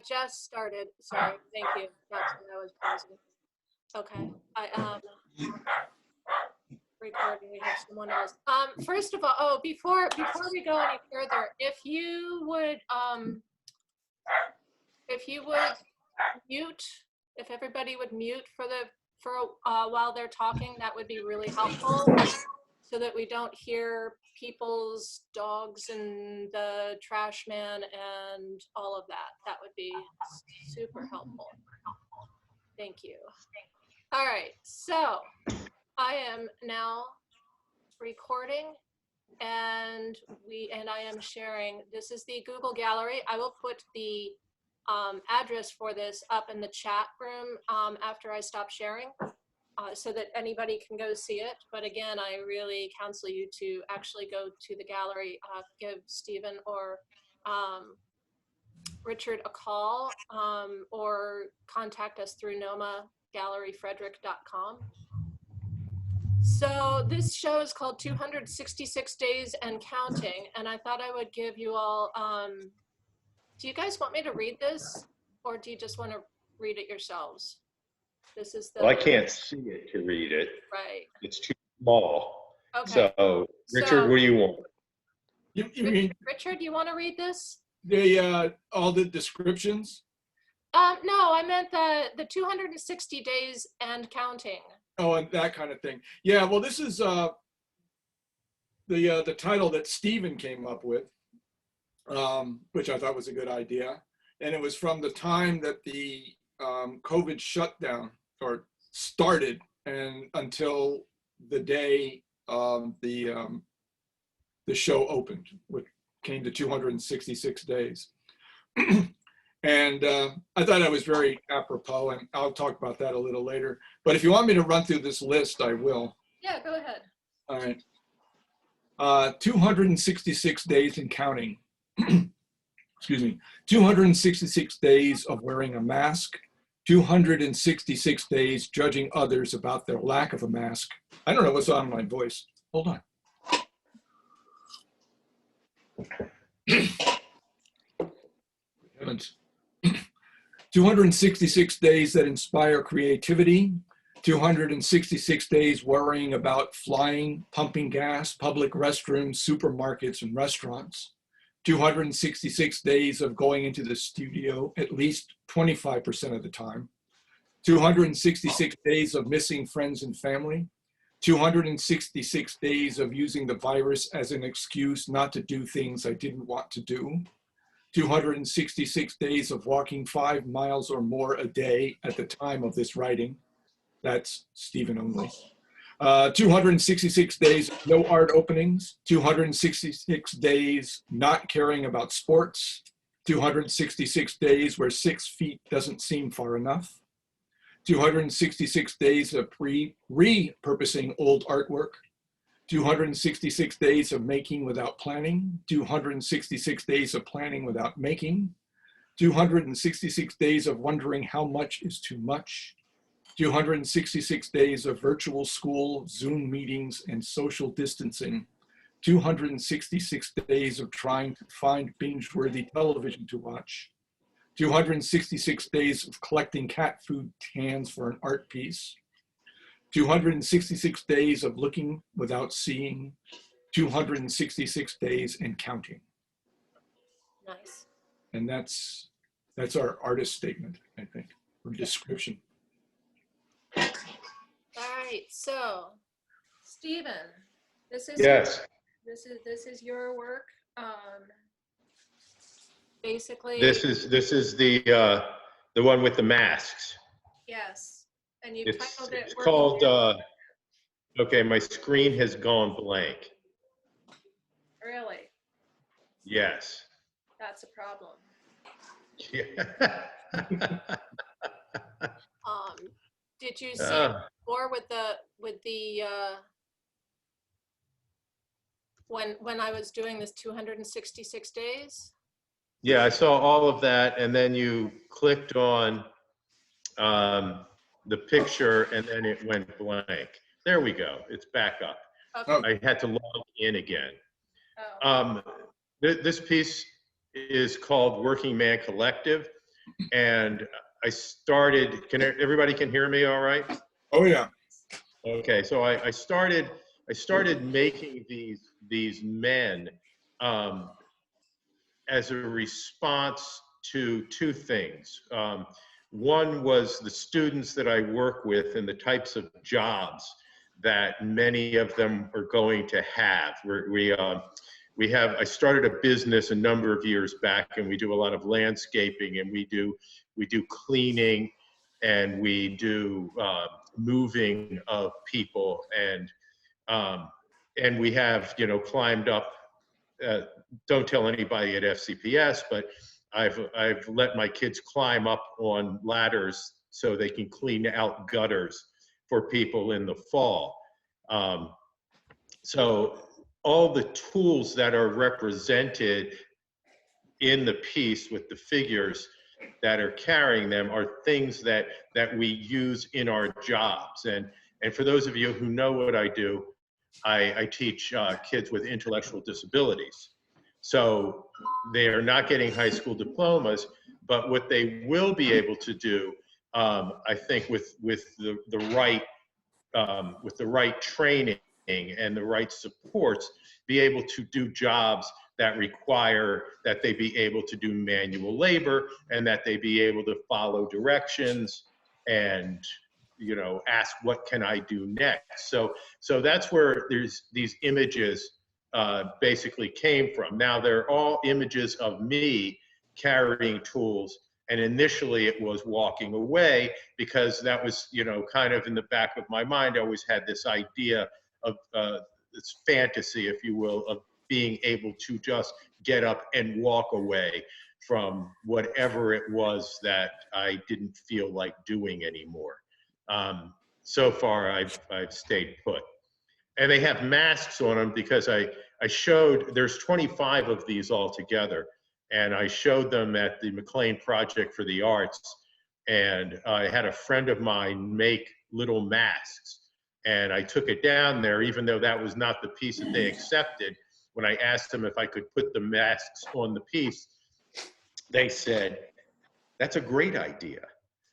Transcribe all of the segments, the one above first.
just started. Sorry, thank you. That's what I was pausing. Okay, recording. We have someone else. First of all, before we go any further, if you would mute, if everybody would mute for while they're talking, that would be really helpful, so that we don't hear people's dogs and the trash man and all of that. That would be super helpful. Thank you. All right, so I am now recording, and I am sharing. This is the Google Gallery. I will put the address for this up in the chat room after I stop sharing, so that anybody can go see it. But again, I really counsel you to actually go to the gallery, give Stephen or Richard a call, or contact us through NOMA galleryfrederick.com. So this show is called 266 Days and Counting, and I thought I would give you all, do you guys want me to read this, or do you just want to read it yourselves? This is the— Well, I can't see it to read it. Right. It's too small. Okay. So, Richard, what do you want? You mean Richard, you want to read this? all the descriptions? No, I meant the 260 days and counting. Oh, and that kind of thing. Yeah, well, this is the title that Stephen came up with, which I thought was a good idea. And it was from the time that the COVID shutdown started and until the day the show opened, which came to 266 days. And I thought I was very apropos, and I'll talk about that a little later. But if you want me to run through this list, I will. Yeah, go ahead. All right. 266 days and counting. Excuse me. 266 days of wearing a mask. 266 days judging others about their lack of a mask. I don't know what's on my voice. Hold on. 266 days that inspire creativity. 266 days worrying about flying, pumping gas, public restrooms, supermarkets, and restaurants. 266 days of going into the studio at least 25% of the time. 266 days of missing friends and family. 266 days of using the virus as an excuse not to do things I didn't want to do. 266 days of walking 5 miles or more a day at the time of this writing. That's Stephen only. 266 days of no art openings. 266 days not caring about sports. 266 days where 6 feet doesn't seem far enough. 266 days of repurposing old artwork. 266 days of making without planning. 266 days of planning without making. 266 days of wondering how much is too much. 266 days of virtual school, Zoom meetings, and social distancing. 266 days of trying to find binge-worthy television to watch. 266 days of collecting cat food cans for an art piece. 266 days of looking without seeing. 266 days and counting. Nice. And that's our artist statement, I think, or description. All right, so Stephen, this is Yes. This is your work. Basically, This is the one with the masks. yes, and you It's titled it. called. Okay, my screen has gone blank. Really? Yes. That's a problem. Yeah. Did you see it before with the when I was doing this 266 days? Yeah, I saw all of that, and then you clicked on the picture, and then it went blank. There we go. It's back up. Okay. I had to log in again. Oh. This piece is called Working Man Collective. And I started, everybody can hear me all right? Oh, yeah. Okay, so I started making these men as a response to two things. One was the students that I work with and the types of jobs that many of them are going to have. I started a business a number of years back, and we do a lot of landscaping, and we do cleaning, and we do moving of people, and we have climbed up. Don't tell anybody at FCPS, but I've let my kids climb up on ladders so they can clean out gutters for people in the fall. So all the tools that are represented in the piece with the figures that are carrying them are things that we use in our jobs. And for those of you who know what I do, I teach kids with intellectual disabilities. So they are not getting high school diplomas, but what they will be able to do, I think, with the right training and the right supports, be able to do jobs that require that they be able to do manual labor and that they be able to follow directions and ask, what can I do next? So that's where these images basically came from. Now they're all images of me carrying tools, and initially it was walking away, because that was kind of in the back of my mind. I always had this idea of this fantasy, if you will, of being able to just get up and walk away from whatever it was that I didn't feel like doing anymore. So far, I've stayed put. And they have masks on them because I showed, there's 25 of these all together, and I showed them at the McLean Project for the Arts, and I had a friend of mine make little masks, and I took it down there, even though that was not the piece that they accepted. When I asked them if I could put the masks on the piece, they said, that's a great idea.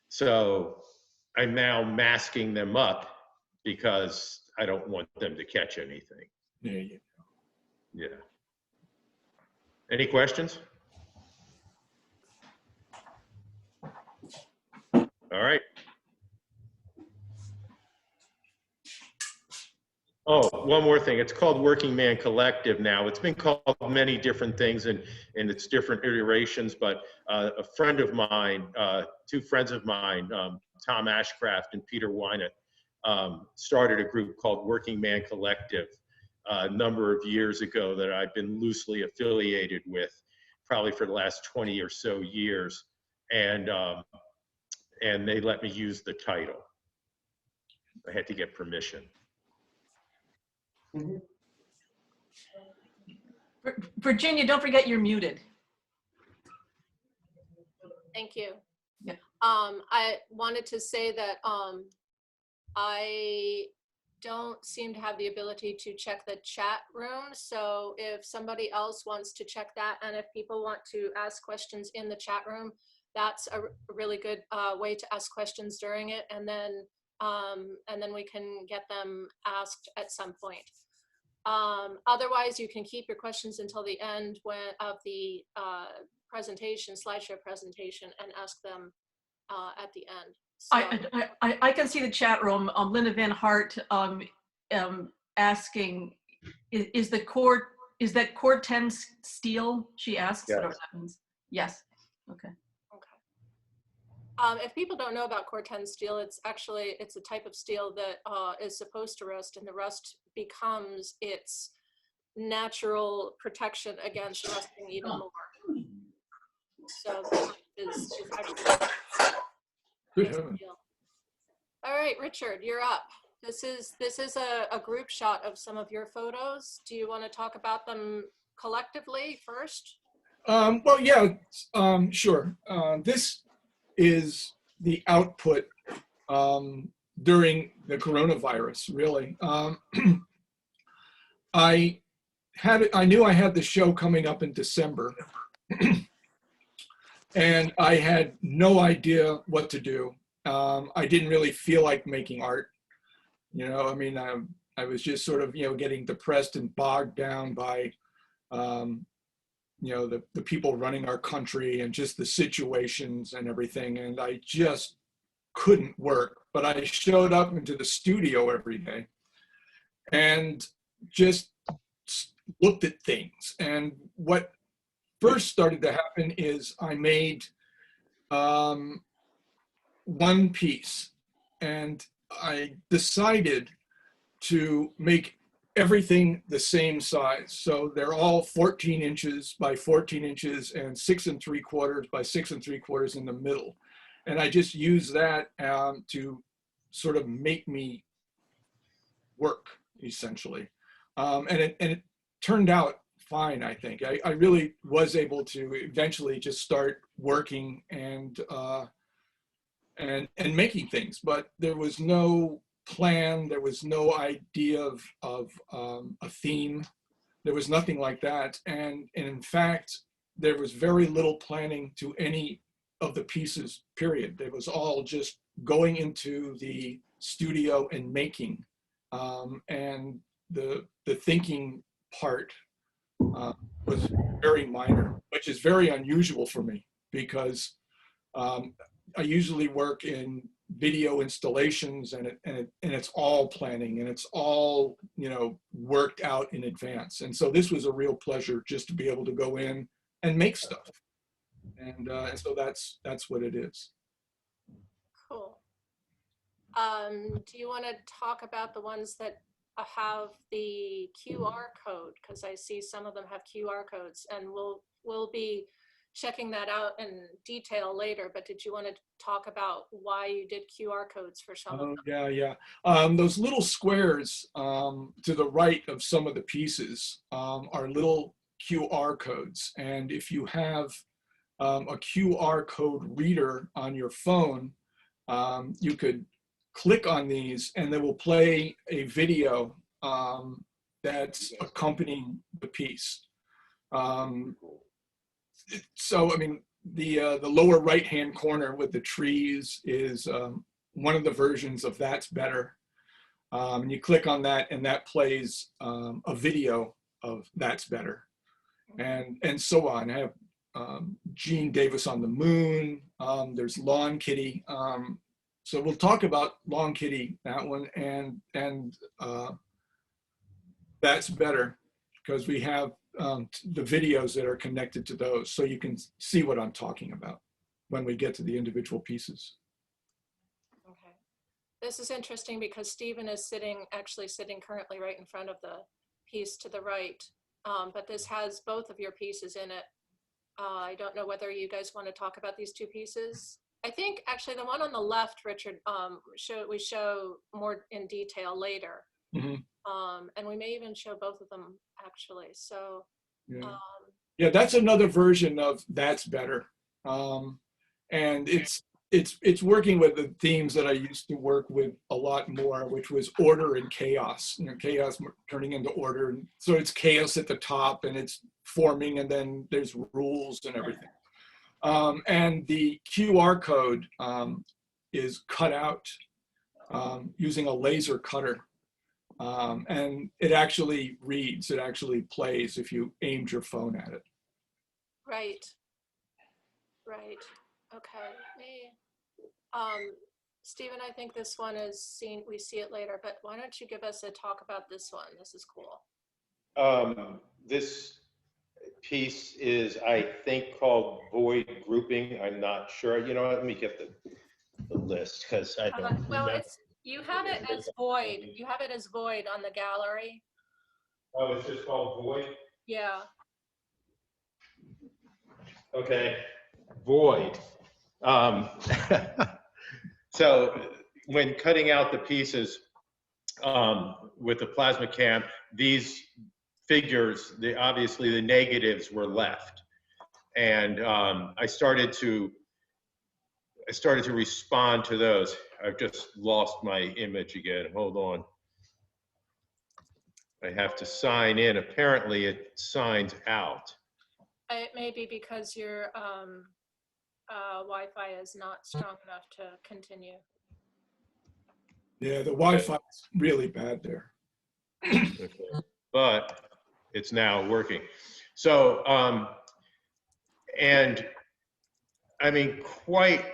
So I'm now masking them up because I don't want them to catch anything. There you go. Yeah. Any questions? All right. Oh, one more thing. It's called Working Man Collective now. It's been called many different things in its different iterations, but a friend of mine, two friends of mine, Tom Ashcraft and Peter Wynett, started a group called Working Man Collective a number of years ago that I've been loosely affiliated with, probably for the last 20 or so years. And they let me use the title. I had to get permission. Virginia, don't forget you're muted. Thank you. Yeah. I wanted to say that I don't seem to have the ability to check the chat room. So if somebody else wants to check that, and if people want to ask questions in the chat room, that's a really good way to ask questions during it. And then we can get them asked at some point. Otherwise, you can keep your questions until the end of the presentation, slideshow presentation, and ask them at the end. So, I can see the chat room. Linda Van Hart asking, is that core 10 steel? She asks. Yes. I don't know what that means. Yes. Okay. Okay. If people don't know about core 10 steel, it's a type of steel that is supposed to rust, and the rust becomes its natural protection against rusting even more. So is actually Good heavens. all right, Richard, you're up. This is a group shot of some of your photos. Do you want to talk about them collectively first? Well, yeah, sure. This is the output during the coronavirus, really. I knew I had the show coming up in December. And I had no idea what to do. I didn't really feel like making art. You know, I mean, I was just sort of, getting depressed and bogged down by, um, the people running our country and just the situations and everything. And I just couldn't work. But I showed up into the studio every day and just looked at things. And what first started to happen is I made one piece, and I decided to make everything the same size. So they're all 14 inches by 14 inches and 6 3/4 by 6 3/4 in the middle. And I just use that to sort of make me work, essentially. And it turned out fine, I think. I really was able to eventually just start working and making things, but there was no plan, there was no idea of a theme, there was nothing like that, and in fact, there was very little planning to any of the pieces, period. It was all just going into the studio and making, and the thinking part was very minor, which is very unusual for me because I usually work in video installations, and it's all planning, and it's all worked out in advance. And so this was a real pleasure just to be able to go in and make stuff, and so that's what it is. Cool. Do you want to talk about the ones that have the QR code? Because I see some of them have QR codes, and we'll be checking that out in detail later. But did you want to talk about why you did QR codes for some of them? Yeah. Those little squares to the right of some of the pieces are little QR codes, and if you have a QR code reader on your phone, you could click on these and they will play a video that's accompanying the piece. So, I mean, the lower right-hand corner with the trees is one of the versions of That's Better. And you click on that and that plays a video of That's Better. And so on. I have Gene Davis on the Moon. There's Lawn Kitty. So we'll talk about Lawn Kitty, that one, and That's Better, because we have the videos that are connected to those, so you can see what I'm talking about when we get to the individual pieces. Okay. This is interesting because Stephen is actually sitting currently right in front of the piece to the right, but this has both of your pieces in it. I don't know whether you guys want to talk about these two pieces. I think actually the one on the left, Richard, we show more in detail later. Mm-hmm. And we may even show both of them actually. So yeah, that's another version of That's Better. And it's working with the themes that I used to work with a lot more, which was order and chaos. Chaos turning into order. And so it's chaos at the top and it's forming, and then there's rules and everything. And the QR code is cut out using a laser cutter. And it actually reads, it actually plays if you aimed your phone at it. Right. Okay. Stephen, I think this one is seen, we see it later, but why don't you give us a talk about this one? This is cool. This piece is, I think, called Void Grouping. I'm not sure. You know what? Let me get the list, because I don't well, remember. You have it as void. You have it as void on the gallery. Oh, it's just called Void? Yeah. Okay, Void. So when cutting out the pieces with the plasma cam, these figures, obviously the negatives were left. And I started to respond to those. I've just lost my image again. Hold on. I have to sign in. Apparently it signs out. It may be because you're Wi-Fi is not strong enough to continue. Yeah, the Wi-Fi is really bad there. Okay. But it's now working. So, and I mean, quite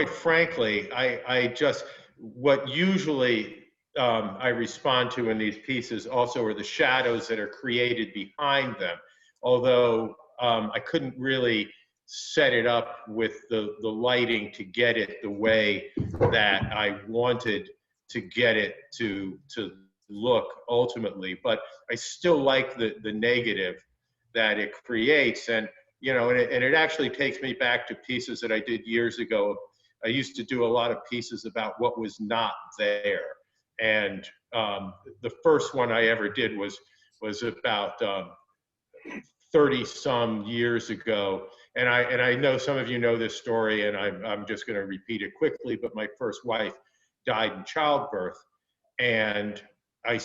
frankly, I just, what usually I respond to in these pieces also are the shadows that are created behind them. Although I couldn't really set it up with the lighting to get it the way that I wanted to get it to look ultimately, but I still like the negative that it creates. And, you know, and it actually takes me back to pieces that I did years ago. I used to do a lot of pieces about what was not there. And the first one I ever did was about 30 some years ago. And I know some of you know this story, and I'm just going to repeat it quickly, but my first wife died in childbirth. And I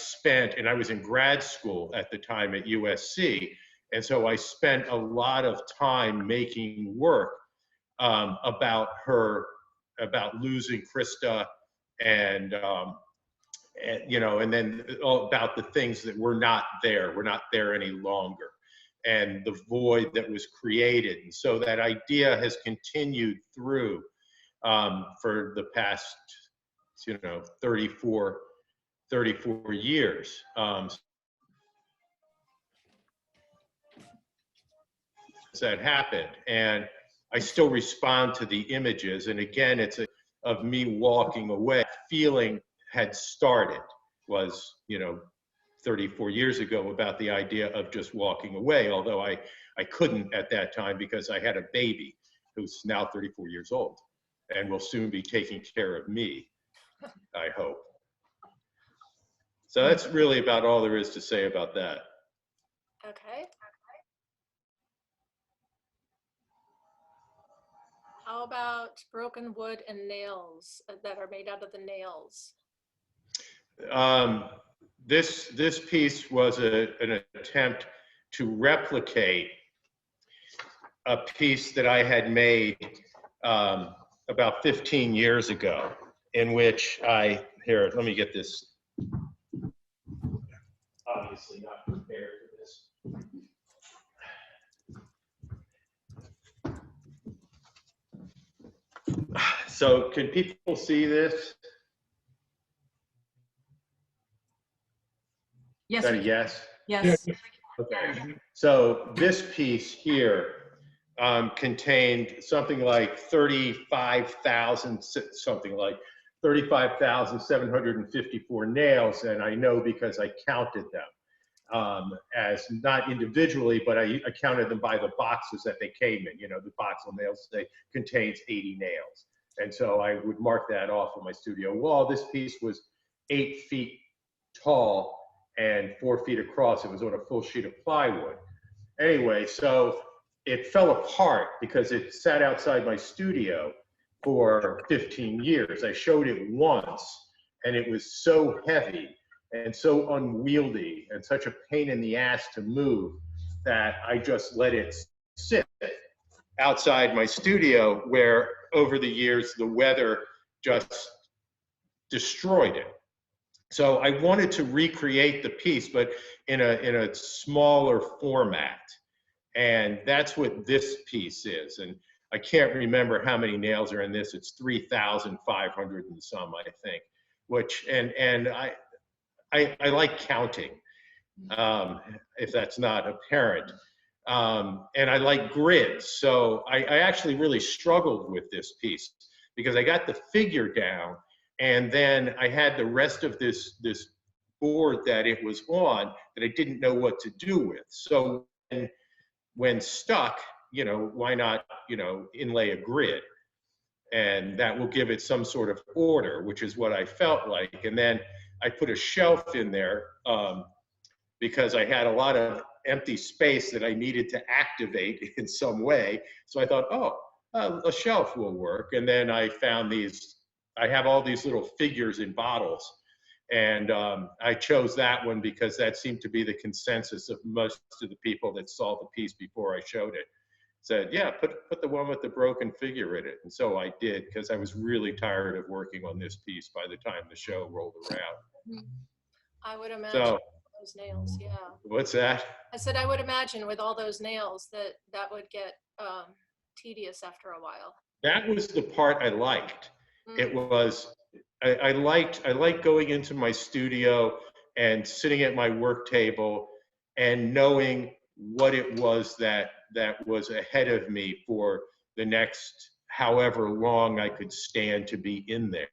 was in grad school at the time at USC. And so I spent a lot of time making work about her, about losing Krista, and you know, and then all about the things that were not there any longer, and the void that was created. And so that idea has continued through for the past, you know, 34 years. That happened, and I still respond to the images. And again, it's of me walking away. Feeling had started was, you know, 34 years ago, about the idea of just walking away, although I couldn't at that time because I had a baby who's now 34 years old and will soon be taking care of me, I hope. So that's really about all there is to say about that. Okay. How about broken wood and nails that are made out of the nails? This piece was an attempt to replicate a piece that I had made about 15 years ago, in which here, let me get this. Obviously not prepared for this. So can people see this? Yes. Is that a yes? Yes. Okay. So this piece here contained something like 35,754 nails, and I know because I counted them as not individually, but I counted them by the boxes that they came in. You know, the box of nails contains 80 nails, and so I would mark that off on my studio wall. This piece was 8 feet tall and 4 feet across. It was on a full sheet of plywood. Anyway, so it fell apart because it sat outside my studio for 15 years. I showed it once, and it was so heavy and so unwieldy and such a pain in the ass to move that I just let it sit outside my studio, where over the years the weather just destroyed it. So I wanted to recreate the piece, but in a smaller format. And that's what this piece is. And I can't remember how many nails are in this. It's 3,500 and some, I think, which, and I like counting, if that's not apparent. And I like grids. So I actually really struggled with this piece because I got the figure down, and then I had the rest of this board that it was on that I didn't know what to do with. So when stuck, you know, why not, you know, inlay a grid? And that will give it some sort of order, which is what I felt like. And then I put a shelf in there because I had a lot of empty space that I needed to activate in some way. So I thought, oh, a shelf will work. And then I found I have all these little figures in bottles. And I chose that one because that seemed to be the consensus of most of the people that saw the piece before I showed it. said, yeah, put the one with the broken figure in it. And so I did, because I was really tired of working on this piece by the time the show rolled around. I would imagine So, those nails, yeah. what's that? I said, I would imagine with all those nails that would get tedious after a while. That was the part I liked. Mm. It was, I liked going into my studio and sitting at my work table and knowing what it was that was ahead of me for the next however long I could stand to be in there.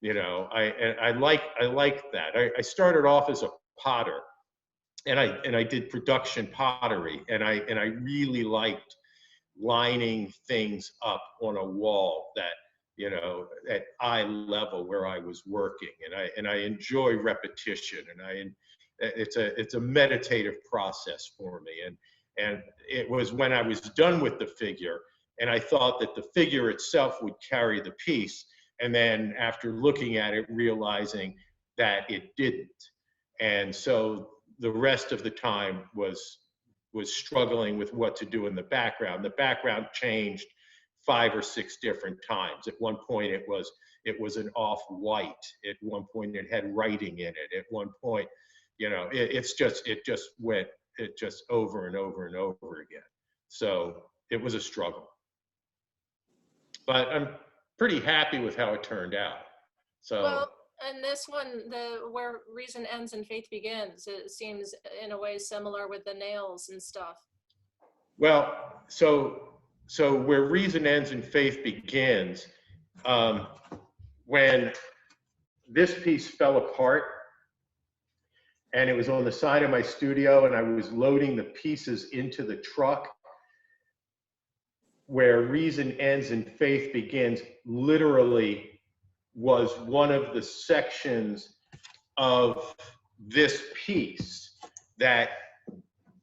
You know, I like that. I started off as a potter, and I did production pottery, and I really liked lining things up on a wall that, you know, at eye level where I was working, and I enjoy repetition, and it's a meditative process for me, and it was when I was done with the figure, and I thought that the figure itself would carry the piece, and then after looking at it, realizing that it didn't, and so the rest of the time was struggling with what to do in the background. The background changed 5 or 6 different times. At one point it was an off-white. At one point it had writing in it. At one point, you know, it just went over and over and over again. So it was a struggle. But I'm pretty happy with how it turned out. So. Well, and this one, where reason ends and faith begins, it seems in a way similar with the nails and stuff. Well, so where reason ends and faith begins, when this piece fell apart, and it was on the side of my studio, and I was loading the pieces into the truck, where reason ends and faith begins literally was one of the sections of this piece that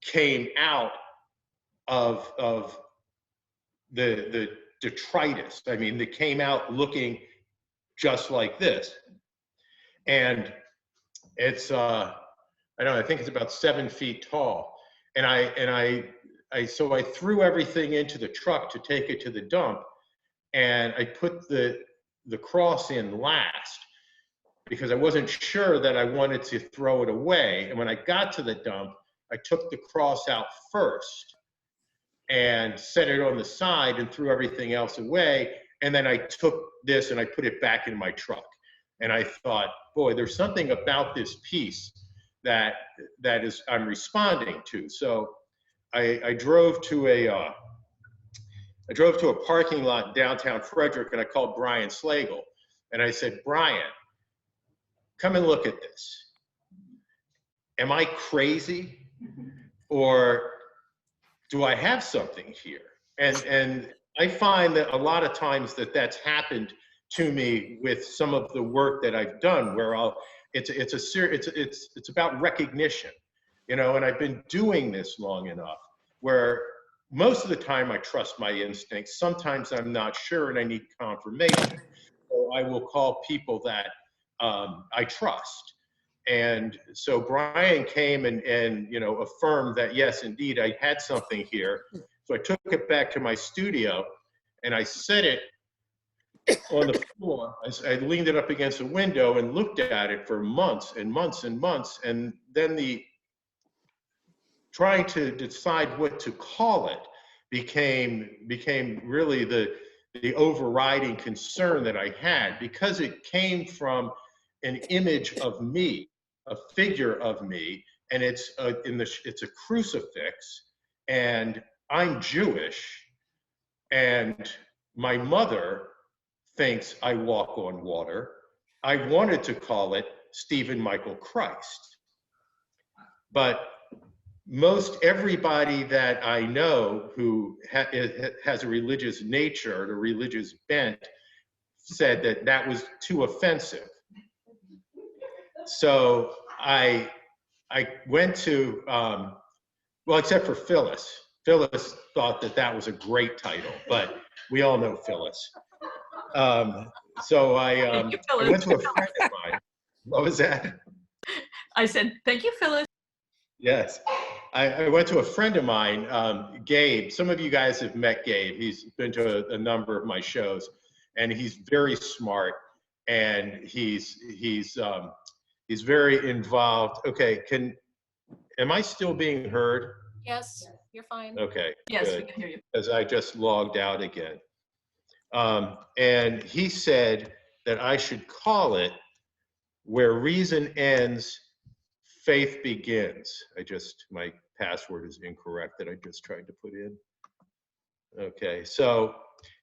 came out of the detritus. I mean, that came out looking just like this. And it's, I don't know, I think it's about 7 feet tall. And so I threw everything into the truck to take it to the dump, and I put the cross in last because I wasn't sure that I wanted to throw it away. And when I got to the dump, I took the cross out first and set it on the side and threw everything else away. And then I took this and I put it back in my truck. And I thought, boy, there's something about this piece that I'm responding to. So I drove to a parking lot in downtown Frederick, and I called Brian Slagle, and I said, Brian, come and look at this. Am I crazy, or do I have something here? And I find that a lot of times that's happened to me with some of the work that I've done, where it's about recognition, you know, and I've been doing this long enough where most of the time I trust my instincts. Sometimes I'm not sure and I need confirmation. So I will call people that I trust. And so Brian came and you know, affirmed that, yes, indeed, I had something here. So I took it back to my studio and I set it on the floor. I leaned it up against a window and looked at it for months and months and months. And then trying to decide what to call it became really the overriding concern that I had, because it came from an image of me, a figure of me, and it's a crucifix, and I'm Jewish, and my mother thinks I walk on water. I wanted to call it Stephen Michael Christ, but most everybody that I know who has a religious nature, a religious bent, said that was too offensive. So I went to, well, except for Phyllis. Phyllis thought that was a great title, but we all know Phyllis. So I went to a friend of mine. What was that? I said, thank you, Phyllis. Yes. I went to a friend of mine, Gabe. Some of you guys have met Gabe. He's been to a number of my shows, and he's very smart, and he's very involved. Okay, am I still being heard? Yes, you're fine. Okay, Yes, we good, can hear you. as I just logged out again. And he said that I should call it "Where Reason Ends, Faith Begins." My password is incorrect that I just tried to put in. Okay, so,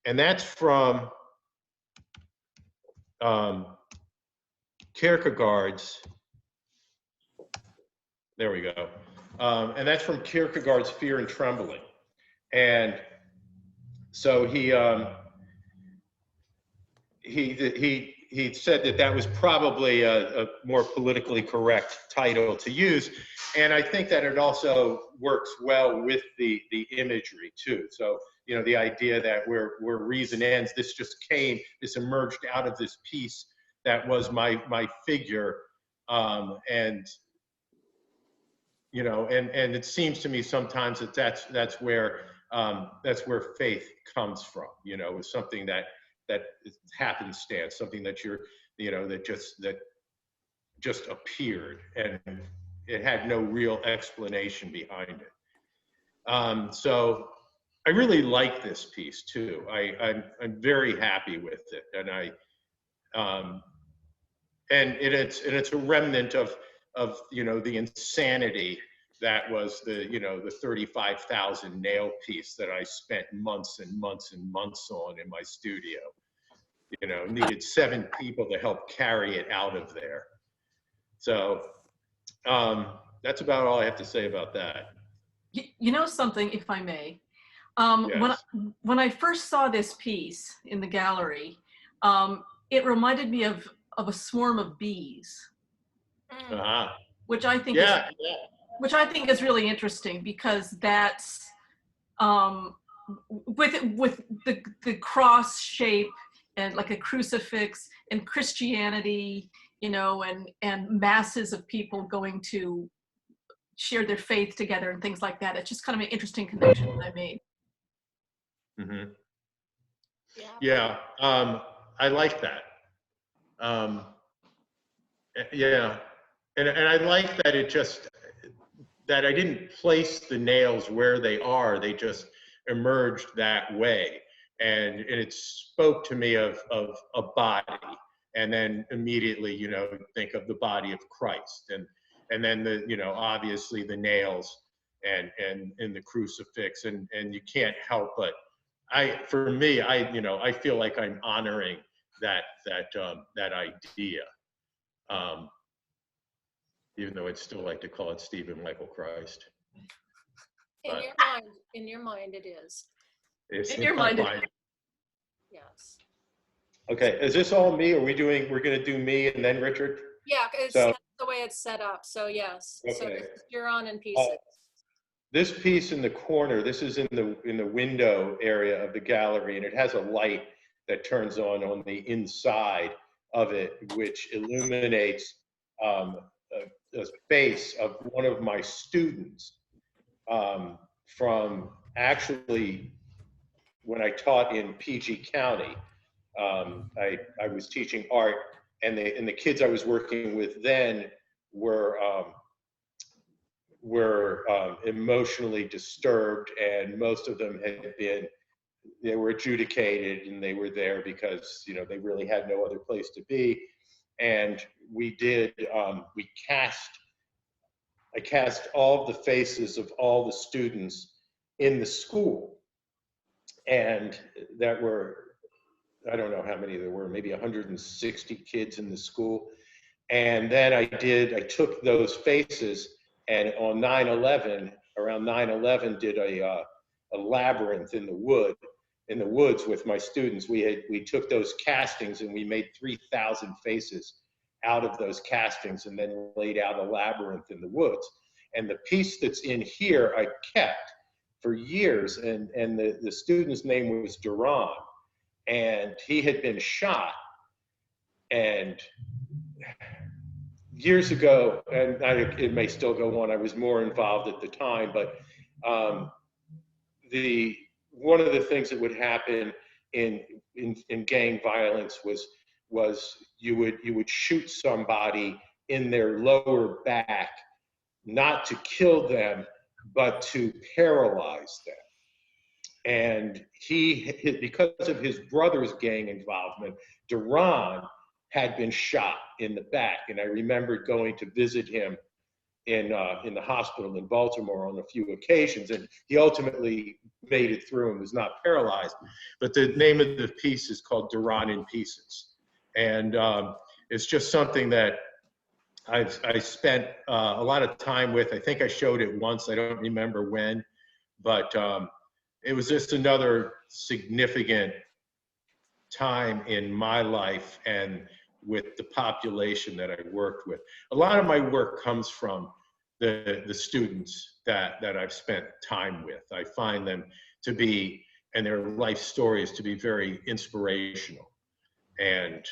and that's from Kierkegaard's, there we go. And that's from Kierkegaard's Fear and Trembling. And so he said that that was probably a more politically correct title to use. And I think that it also works well with the imagery too. So, you know, the idea that where reason ends, this emerged out of this piece that was my figure. And, you know, and it seems to me sometimes that that's where faith comes from, you know, is something that is happenstance, something that that just appeared, and it had no real explanation behind it. So I really like this piece too. I'm very happy with it, and it's a remnant of the insanity that was the 35,000 nail piece that I spent months and months and months on in my studio. You know, needed 7 people to help carry it out of there. So that's about all I have to say about that. You know something, if I may, Yes. when I first saw this piece in the gallery, it reminded me of a swarm of bees, Uh-huh. which I think Yeah, which I think is really interesting, because that's with the cross shape and like a crucifix and Christianity, you know, and masses of people going to share their faith together and things like that. It's just kind of an interesting connection that I made. Mm-hmm. Yeah. Yeah, I like that. Yeah, and I like that that I didn't place the nails where they are. They just emerged that way. And it spoke to me of a body. And then immediately, think of the body of Christ. And then obviously the nails and the crucifix. And you can't help but, for me, I feel like I'm honoring that idea. Even though I'd still like to call it Stephen Michael Christ. In your mind it is. It's In your mind. Yes. Okay, is this all me? We're gonna do me and then Richard? Yeah, that's the way it's set up. So yes. Okay. So you're on in pieces. This piece in the corner, this is in the window area of the gallery, and it has a light that turns on the inside of it, which illuminates a face of one of my students from actually when I taught in PG County. I was teaching art, and the kids I was working with then were emotionally disturbed, and most of them they were adjudicated, and they were there because they really had no other place to be. And I cast all the faces of all the students in the school, and that were, I don't know how many there were, maybe 160 kids in the school. And then I took those faces, and on around 9/11, did a labyrinth in the woods with my students. We took those castings and we made 3,000 faces out of those castings, and then laid out a labyrinth in the woods. And the piece that's in here I kept for years, and the student's name was Duran, and he had been shot, and years ago, and it may still go on, I was more involved at the time, but one of the things that would happen in gang violence was you would shoot somebody in their lower back, not to kill them, but to paralyze them. And because of his brother's gang involvement, Duran had been shot in the back. And I remembered going to visit him in the hospital in Baltimore on a few occasions. And he ultimately made it through and was not paralyzed. But the name of the piece is called Duran in Pieces. And it's just something that I spent a lot of time with. I think I showed it once. I don't remember when, but it was just another significant time in my life and with the population that I worked with. A lot of my work comes from the students that I've spent time with. I find them to be, and their life stories to be very inspirational. And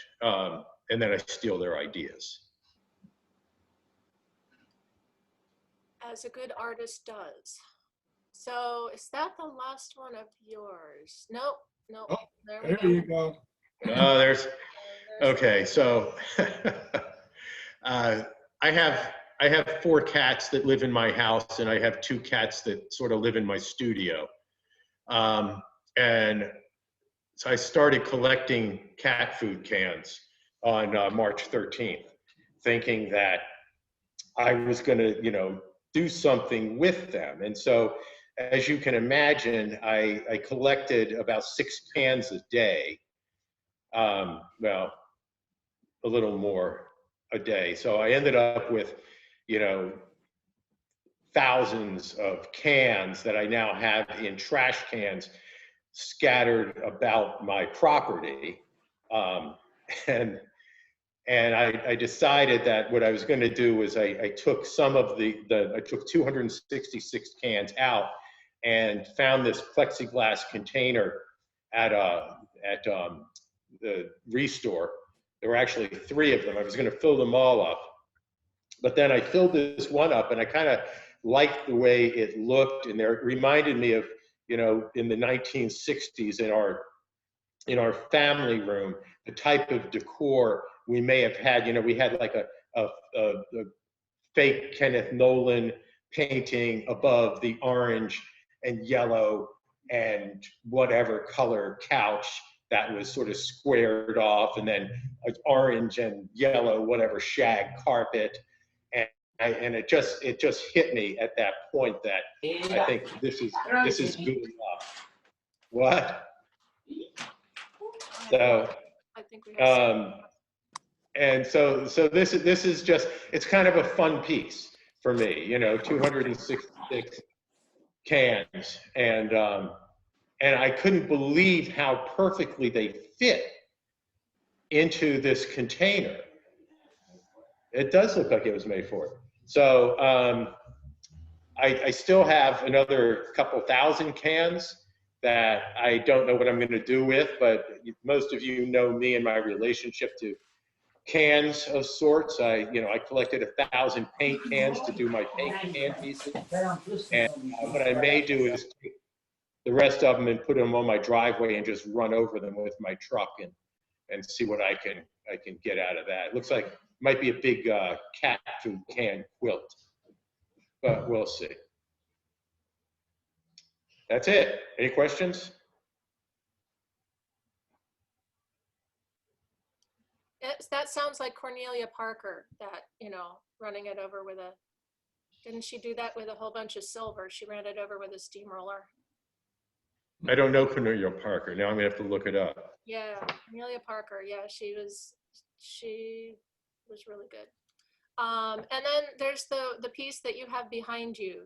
then I steal their ideas. As a good artist does. So is that the last one of yours? Nope, nope. Oh, there we There go. you go. There's, okay, so I have 4 cats that live in my house, and I have 2 cats that sort of live in my studio. And so I started collecting cat food cans on March 13th, thinking that I was going to, do something with them. And so, as you can imagine, I collected about 6 cans a day. Well, a little more a day. So I ended up with, thousands of cans that I now have in trash cans scattered about my property. And I decided that what I was going to do was I took some of I took 266 cans out and found this plexiglass container at the Restore. There were actually 3 of them. I was going to fill them all up, but then I filled this one up, and I kind of liked the way it looked, and it reminded me of, in the 1960s in our family room, the type of decor we may have had. We had like a fake Kenneth Nolan painting above the orange and yellow and whatever color couch that was sort of squared off, and then an orange and yellow whatever shag carpet. And it just hit me at that point that I think this is good enough. What? So, I think we have and so this is just, it's kind of a fun piece for me, 266 cans, and I couldn't believe how perfectly they fit into this container. It does look like it was made for it. So I still have another couple thousand cans that I don't know what I'm going to do with, but most of you know me and my relationship to cans of sorts. I collected 1,000 paint cans to do my paint can pieces. And what I may do is take the rest of them and put them on my driveway and just run over them with my truck and see what I can get out of that. It looks like it might be a big cat food can quilt, but we'll see. That's it. Any questions? that sounds like Cornelia Parker, that, running it over with didn't she do that with a whole bunch of silver? She ran it over with a steamroller. I don't know Cornelia Parker. Now I'm gonna have to look it up. Yeah, Cornelia Parker. Yeah, she was really good. And then there's the piece that you have behind you.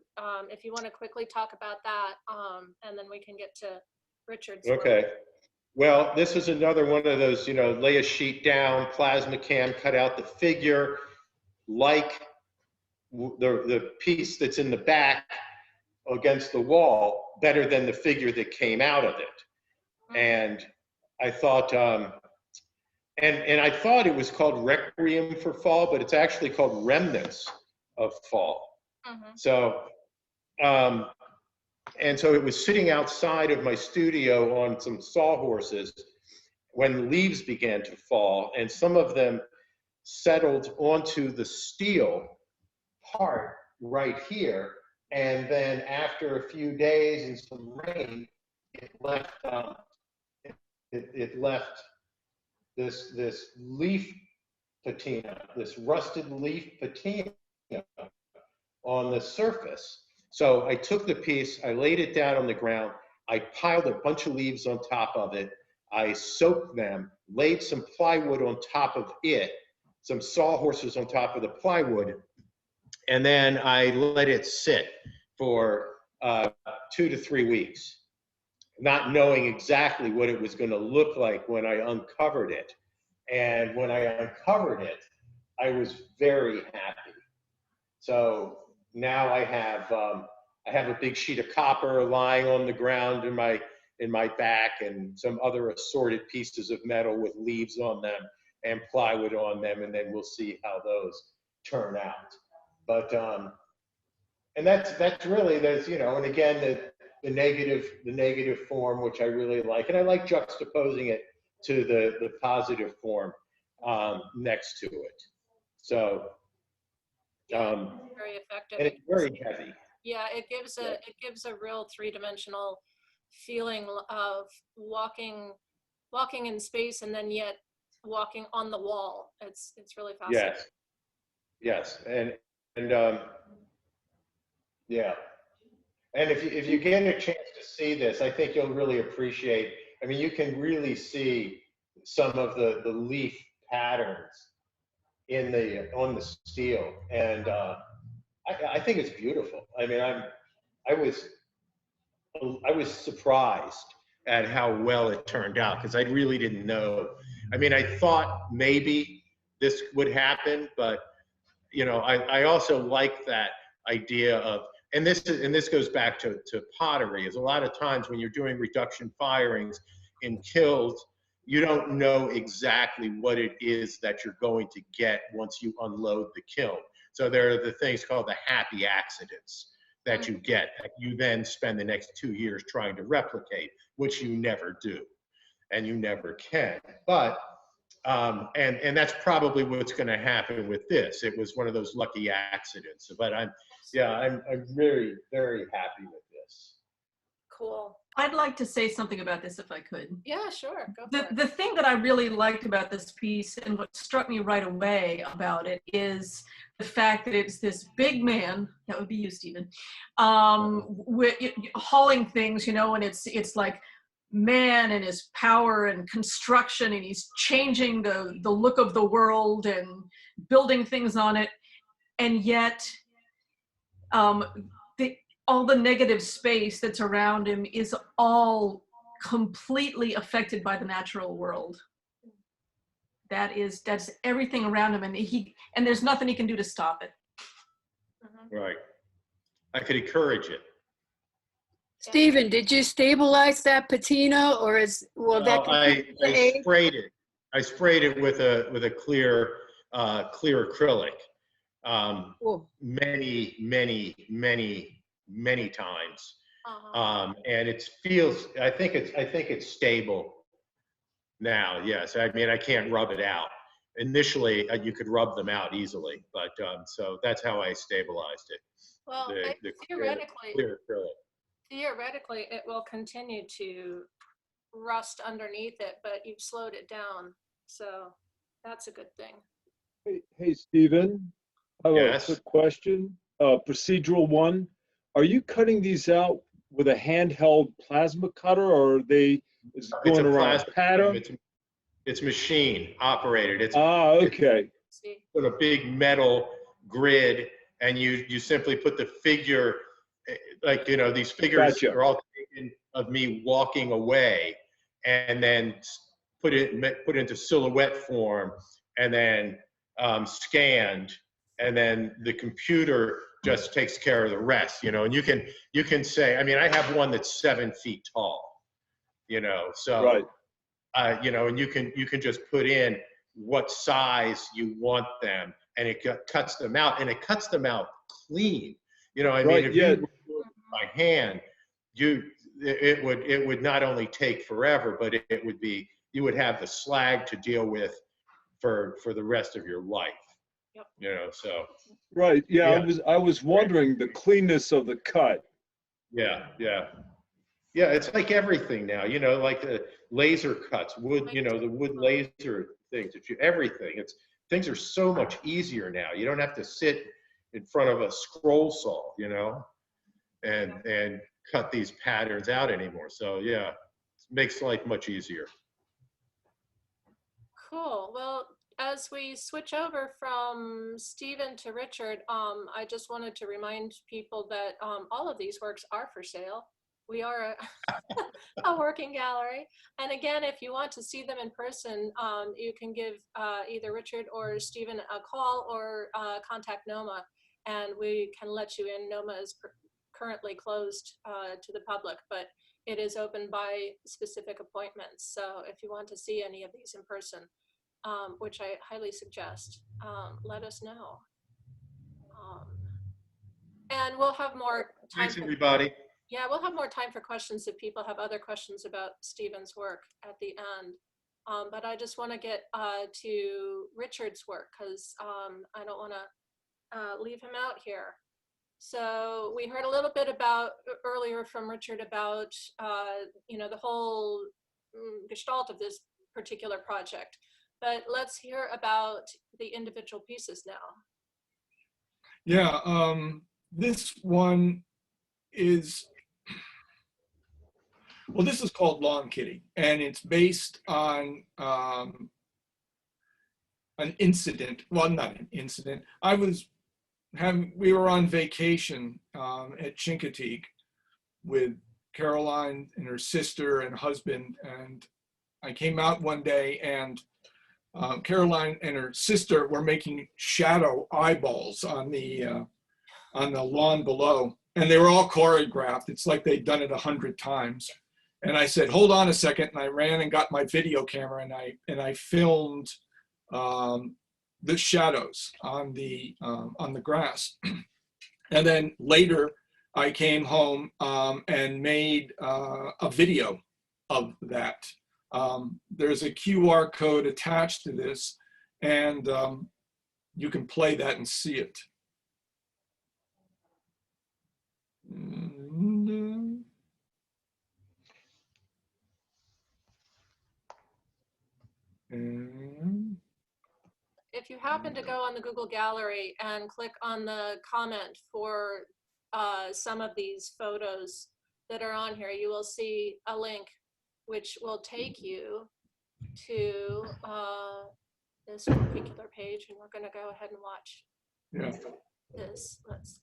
If you want to quickly talk about that, and then we can get to Richard's work. Okay. Well, this is another one of those, lay a sheet down, plasma cam, cut out the figure, like the piece that's in the back against the wall, better than the figure that came out of it. And I thought, and I thought it was called Requiem for Fall, but it's actually called Remnants of Fall. Mhm. So, and so it was sitting outside of my studio on some sawhorses when leaves began to fall, and some of them settled onto the steel part right here. And then after a few days and some rain, it left it left this leaf patina, this rusted leaf patina on the surface. So I took the piece, I laid it down on the ground, I piled a bunch of leaves on top of it, I soaked them, laid some plywood on top of it, some sawhorses on top of the plywood, and then I let it sit for 2 to 3 weeks, not knowing exactly what it was going to look like when I uncovered it. And when I uncovered it, I was very happy. So now I have a big sheet of copper lying on the ground in my back, and some other assorted pieces of metal with leaves on them and plywood on them, and then we'll see how those turn out. But and that's really, there's, you know, and again the negative form, which I really like, and I like juxtaposing it to the positive form next to it. So Very effective. and it's very heavy. Yeah, it gives a real three-dimensional feeling of walking in space, and then yet walking on the wall. It's really fascinating. Yes, and yeah, and if you get a chance to see this, I think you'll really appreciate. I mean, you can really see some of the leaf patterns on the steel, and I think it's beautiful. I mean, I was surprised at how well it turned out, because I really didn't know. I mean, I thought maybe this would happen, but you know, I also like that idea of, and this goes back to pottery, is a lot of times when you're doing reduction firings in kilns, you don't know exactly what it is that you're going to get once you unload the kiln. So there are the things called the happy accidents that you get, that you then spend the next 2 years trying to replicate, which you never do, and you never can. But and that's probably what's going to happen with this. It was one of those lucky accidents. But I'm very, very happy with this. Cool. I'd like to say something about this if I could. Yeah, sure. Go for it. The thing that I really liked about this piece, and what struck me right away about it, is the fact that it's this big man, that would be you, Stephen, hauling things, you know, and it's like man and his power and construction, and he's changing the look of the world and building things on it, and yet all the negative space that's around him is all completely affected by the natural world. That's everything around him, and there's nothing he can do to stop it. Right. I could encourage it. Stephen, did you stabilize that patina, or I sprayed it. I sprayed it with a clear acrylic many times, and I think it's stable now. Yes, I mean, I can't rub it out. Initially, you could rub them out easily, but so that's how I stabilized it. Well, the theoretically, clear acrylic. Theoretically, it will continue to rust underneath it, but you've slowed it down, so that's a good thing. Hey, Stephen, I have Yes. a quick question. Procedural one. Are you cutting these out with a handheld plasma cutter, or are they going around a pattern? It's machine operated. It's okay. See? With a big metal grid, and you simply put the figure, like, you know, these figures Gotcha. are all taken of me walking away, and then put it into silhouette form, and then scanned, and then the computer just takes care of the rest, you know. And you can say, I mean, I have one that's 7 feet tall, you know, so Right. you know, and you can just put in what size you want them, and it cuts them out, and it cuts them out clean. You know, I mean, Right, if yeah. you were by hand, it would not only take forever, but it would be, you would have the slag to deal with for the rest of your life. Yep. You know, so Right, yeah, Yeah. I was wondering the cleanness of the cut. yeah, it's like everything now, you know, like the laser cuts, wood, you know, the wood laser things, everything. Things are so much easier now. You don't have to sit in front of a scroll saw, you know, and cut these patterns out anymore. So yeah, it makes life much easier. Cool. Well, as we switch over from Stephen to Richard, I just wanted to remind people that all of these works are for sale. We are a working gallery. And again, if you want to see them in person, you can give either Richard or Stephen a call or contact NOMA, and we can let you in. NOMA is currently closed to the public, but it is open by specific appointments. So if you want to see any of these in person, which I highly suggest, let us know. And we'll have more time. Thanks, everybody. Yeah, we'll have more time for questions if people have other questions about Stephen's work at the end. But I just want to get to Richard's work because I don't want to leave him out here. So we heard a little bit about earlier from Richard about you know, the whole gestalt of this particular project. But let's hear about the individual pieces now. Yeah, this one is, well, this is called Lawn Kitty, and it's based on an incident. Well, not an incident. We were on vacation at Chincoteague with Caroline and her sister and husband, and I came out one day and Caroline and her sister were making shadow eyeballs on the lawn below, and they were all choreographed. It's like they'd done it 100 times. And I said, "Hold on a second," and I ran and got my video camera and I filmed the shadows on the grass. And then later, I came home and made a video of that. There's a QR code attached to this, and you can play that and see it. If you happen to go on the Google Gallery and click on the comment for some of these photos that are on here, you will see a link which will take you to this particular page, and we're going to go ahead and watch this. Let's.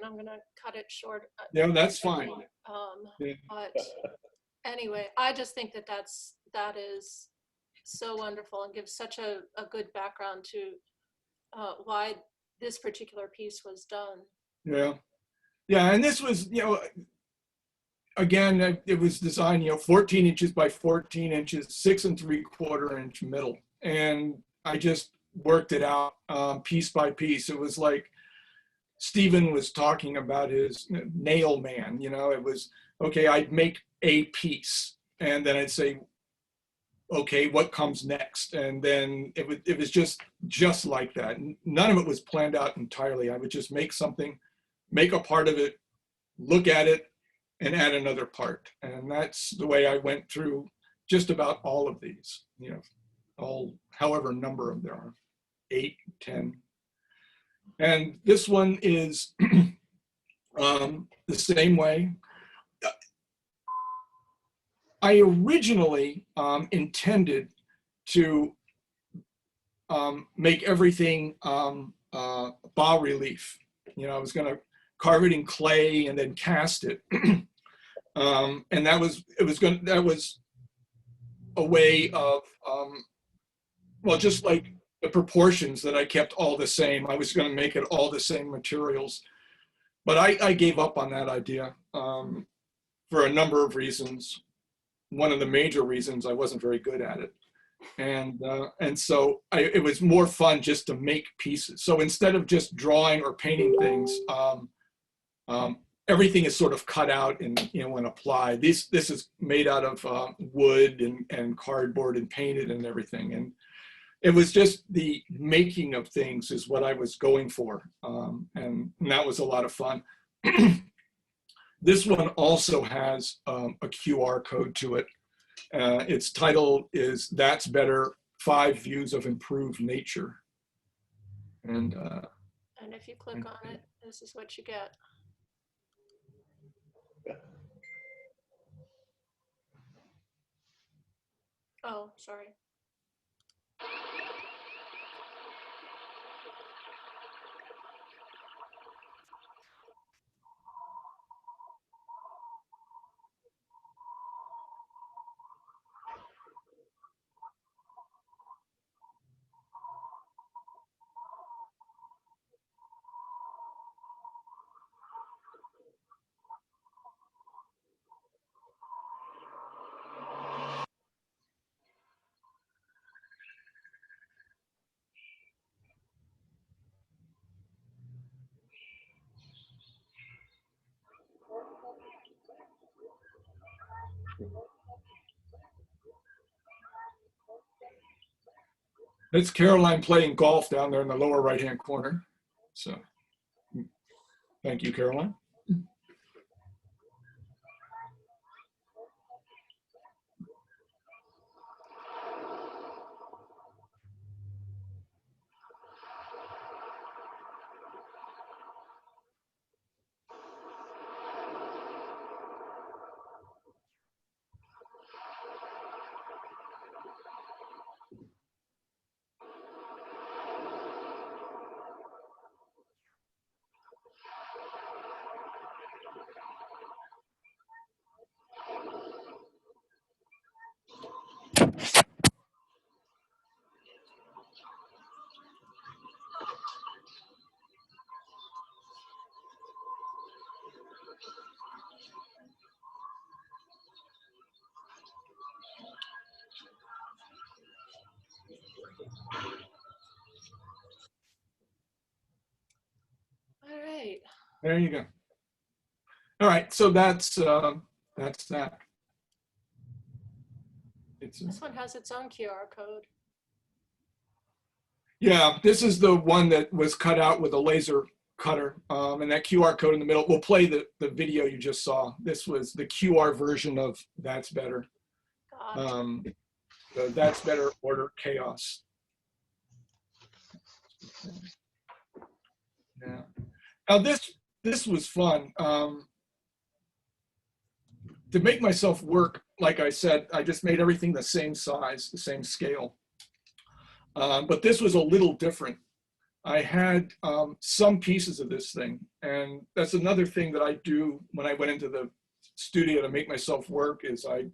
I'm gonna cut it short. Yeah, that's fine. But anyway, I just think that is so wonderful and gives such a good background to why this particular piece was done. Yeah, and this was, again, it was designed, 14 inches by 14 inches, 6 3/4 inch middle. And I just worked it out piece by piece. It was like Stephen was talking about his nail man, it was, okay, I'd make a piece and then I'd say, okay, what comes next? And then it was just like that. None of it was planned out entirely. I would just make something, make a part of it, look at it, and add another part. And that's the way I went through just about all of these, all, however number of there are, 8, 10. And this one is the same way. I originally intended to make everything bas relief. I was going to carve it in clay and then cast it. And that was a way of, well, just like the proportions that I kept all the same. I was going to make it all the same materials. But I gave up on that idea for a number of reasons. One of the major reasons, I wasn't very good at it. And so it was more fun just to make pieces. So instead of just drawing or painting things, everything is sort of cut out and and applied. This is made out of wood and cardboard and painted and everything. And it was just the making of things is what I was going for, and that was a lot of fun. This one also has a QR code to it. Its title is "That's Better: 5 Views of Improved Nature," and if you click on it, this is what you get. Oh, sorry. it's Caroline playing golf down there in the lower right-hand corner. So, thank you, Caroline. All right. There you go. All right, so that's that. This one has its own QR code. Yeah, this is the one that was cut out with a laser cutter, and that QR code in the middle. We'll play the video you just saw. This was the QR version of That's Better. The That's Better Order Chaos. Yeah. Now this was fun. To make myself work, like I said, I just made everything the same size, the same scale. But this was a little different. I had some pieces of this thing, and that's another thing that I do when I went into the studio to make myself work is I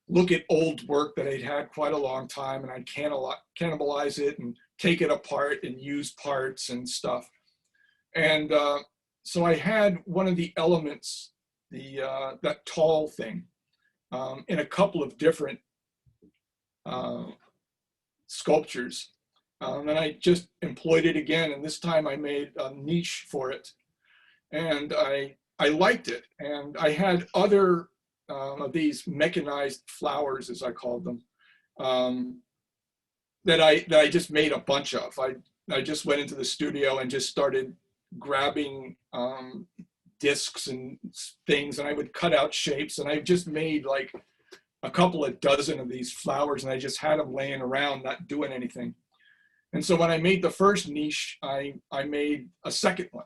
look at old work that I'd had quite a long time, and I'd cannibalize it and take it apart and use parts and stuff. And so I had one of the elements that tall thing in a couple of different sculptures. And I just employed it again, and this time I made a niche for it. And I liked it. And I had other of these mechanized flowers, as I called them, that I just made a bunch of. I just went into the studio and just started grabbing discs and things, and I would cut out shapes, and I just made like a couple of dozen of these flowers, and I just had them laying around not doing anything. And so when I made the first niche, I made a second one,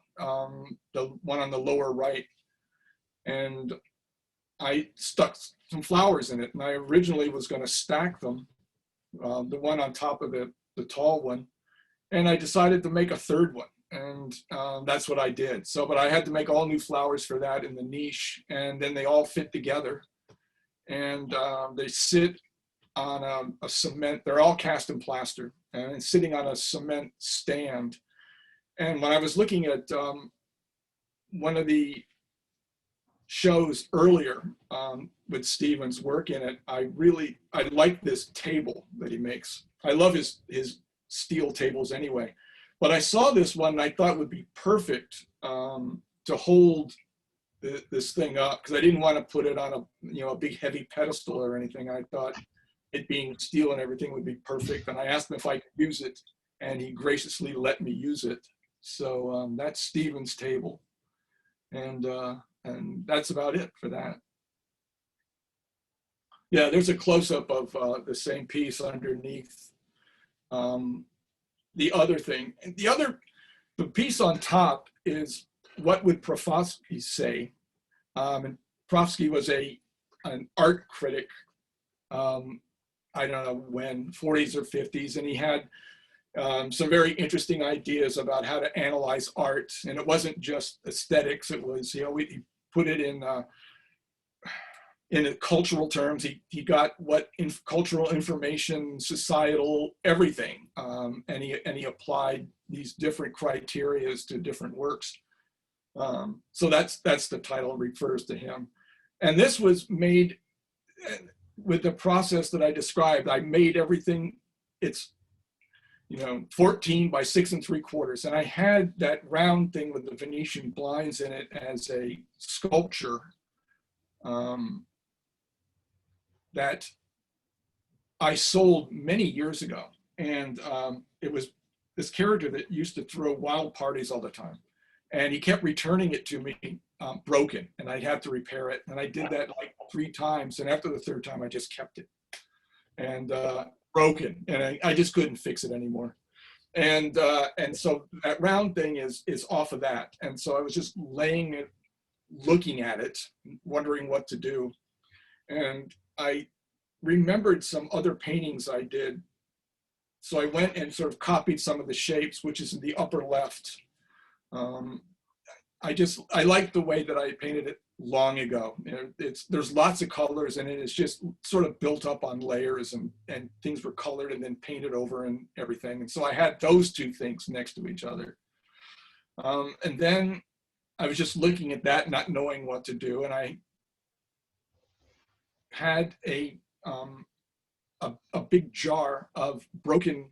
the one on the lower right, and I stuck some flowers in it. And I originally was going to stack them, the one on top of the tall one, and I decided to make a third one. And that's what I did. So, but I had to make all new flowers for that in the niche, and then they all fit together. And they sit on a cement, they're all cast in plaster, and sitting on a cement stand. And when I was looking at one of the shows earlier with Stephen's work in it, I like this table that he makes. I love his steel tables anyway. But I saw this one and I thought would be perfect to hold this thing up, because I didn't want to put it on a big heavy pedestal or anything. I thought it being steel and everything would be perfect. And I asked him if I could use it, and he graciously let me use it. So that's Stephen's table. And that's about it for that. Yeah, there's a close-up of the same piece underneath. The other thing, the piece on top is what would Profofsky say? And Profofsky was an art critic, I don't know when, 40s or 50s, and he had some very interesting ideas about how to analyze art. And it wasn't just aesthetics, it was, he put it in cultural terms. He got what cultural information, societal, everything, and he applied these different criteria to different works. So that's the title, refers to him. And this was made with the process that I described. I made everything, it's 14 by 6 3/4, and I had that round thing with the Venetian blinds in it as a sculpture. That I sold many years ago. And it was this character that used to throw wild parties all the time. And he kept returning it to me broken, and I'd have to repair it. And I did that like 3 times. And after the 3rd time, I just kept it. And broken, and I just couldn't fix it anymore. And so that round thing is off of that. And so I was just laying it, looking at it, wondering what to do. And I remembered some other paintings I did. So I went and sort of copied some of the shapes, which is in the upper left. I like the way that I painted it long ago. There's lots of colors, and it's just sort of built up on layers, and things were colored and then painted over and everything. And so I had those 2 things next to each other. And then I was just looking at that, not knowing what to do. And I had a big jar of broken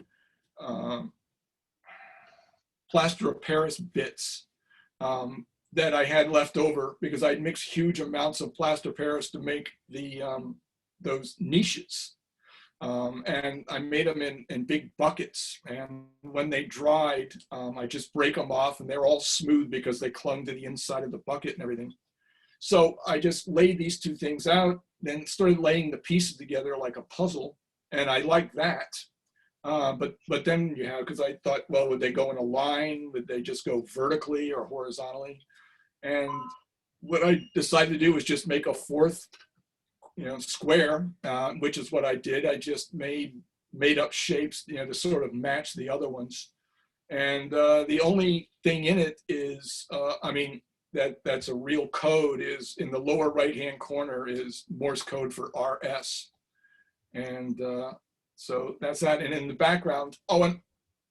plaster of Paris bits that I had left over, because I'd mixed huge amounts of plaster of Paris to make those niches. And I made them in big buckets. And when they dried, I just break them off, and they're all smooth because they clung to the inside of the bucket and everything. So I just laid these 2 things out, then started laying the pieces together like a puzzle. And I like that. But then, because I thought, well, would they go in a line? Would they just go vertically or horizontally? And what I decided to do was just make a 4th, square, which is what I did. I just made up shapes, to sort of match the other ones. And the only thing in it is, that's a real code, is in the lower right-hand corner is Morse code for RS. And so that's that. And in the background, and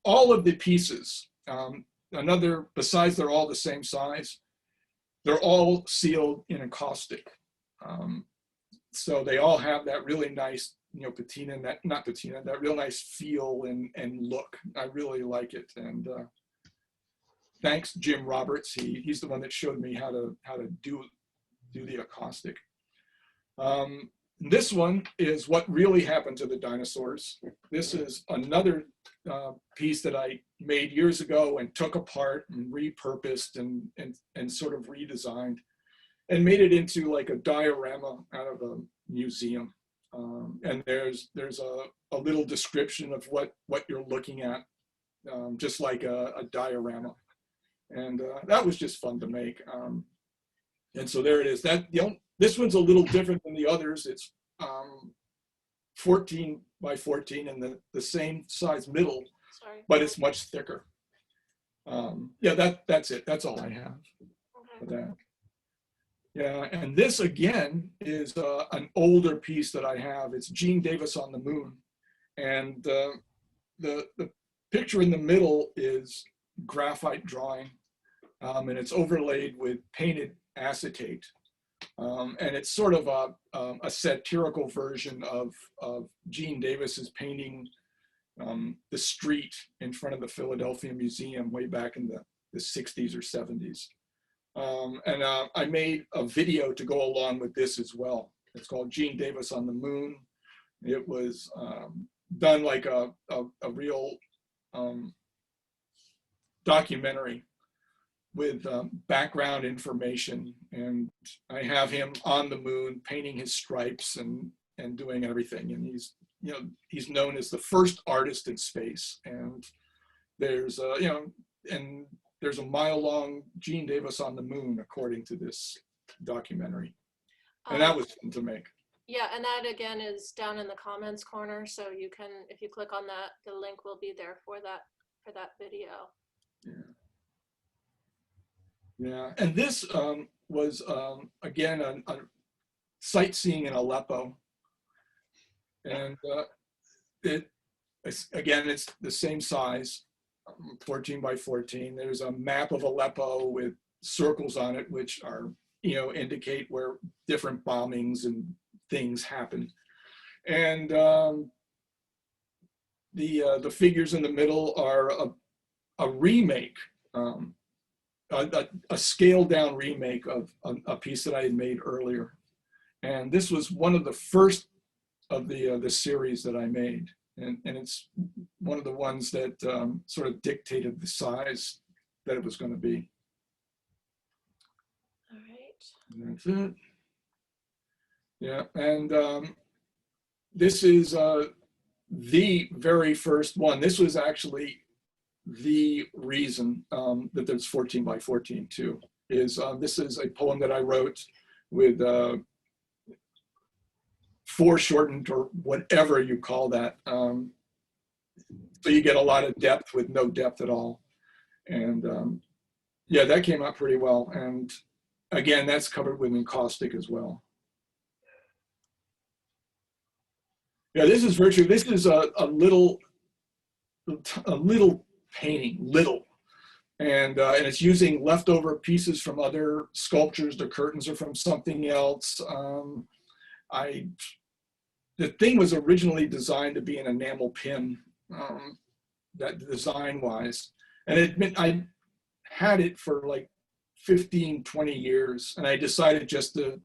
all of the pieces, besides they're all the same size, they're all sealed in encaustic. So they all have that really nice, patina, not patina, that real nice feel and look. I really like it. And thanks, Jim Roberts. He's the one that showed me how to do the acoustic. This one is what really happened to the dinosaurs. This is another piece that I made years ago and took apart and repurposed and sort of redesigned and made it into like a diorama out of a museum. And there's a little description of what you're looking at, just like a diorama. And that was just fun to make. And so there it is. This one's a little different than the others. It's 14 by 14 and the same size middle, but it's much thicker. Yeah, that's it. That's all I have for that. Yeah, and this again is an older piece that I have. It's Gene Davis on the Moon. And the picture in the middle is graphite drawing, and it's overlaid with painted acetate. And it's sort of a satirical version of Gene Davis's painting the street in front of the Philadelphia Museum way back in the 60s or 70s. And I made a video to go along with this as well. It's called Gene Davis on the Moon. It was done like a real documentary with background information, and I have him on the moon painting his stripes and doing everything. And he's known as the first artist in space. And there's there's a mile-long Gene Davis on the Moon, according to this documentary, and that was fun to make. Yeah, and that again is down in the comments corner, so you can, if you click on that, the link will be there for that video. Yeah. Yeah, and this was, again, a sightseeing in Aleppo. And it's the same size, 14 by 14. There's a map of Aleppo with circles on it, which are, indicate where different bombings and things happen. And the figures in the middle are a remake, a scaled down remake of a piece that I had made earlier. And this was one of the first of the series that I made. And it's one of the ones that sort of dictated the size that it was going to be. All right. And that's it. Yeah, and this is the very first one. This was actually the reason that there's 14 by 14 too, is this is a poem that I wrote with foreshortened or whatever you call that. So you get a lot of depth with no depth at all. And yeah, that came out pretty well. And again, that's covered with encaustic as well. Yeah, this is virtue. This is a little painting, and it's using leftover pieces from other sculptures. The curtains are from something else. The thing was originally designed to be an enamel pin, that design-wise, and I had it for like 15, 20 years, and I decided just to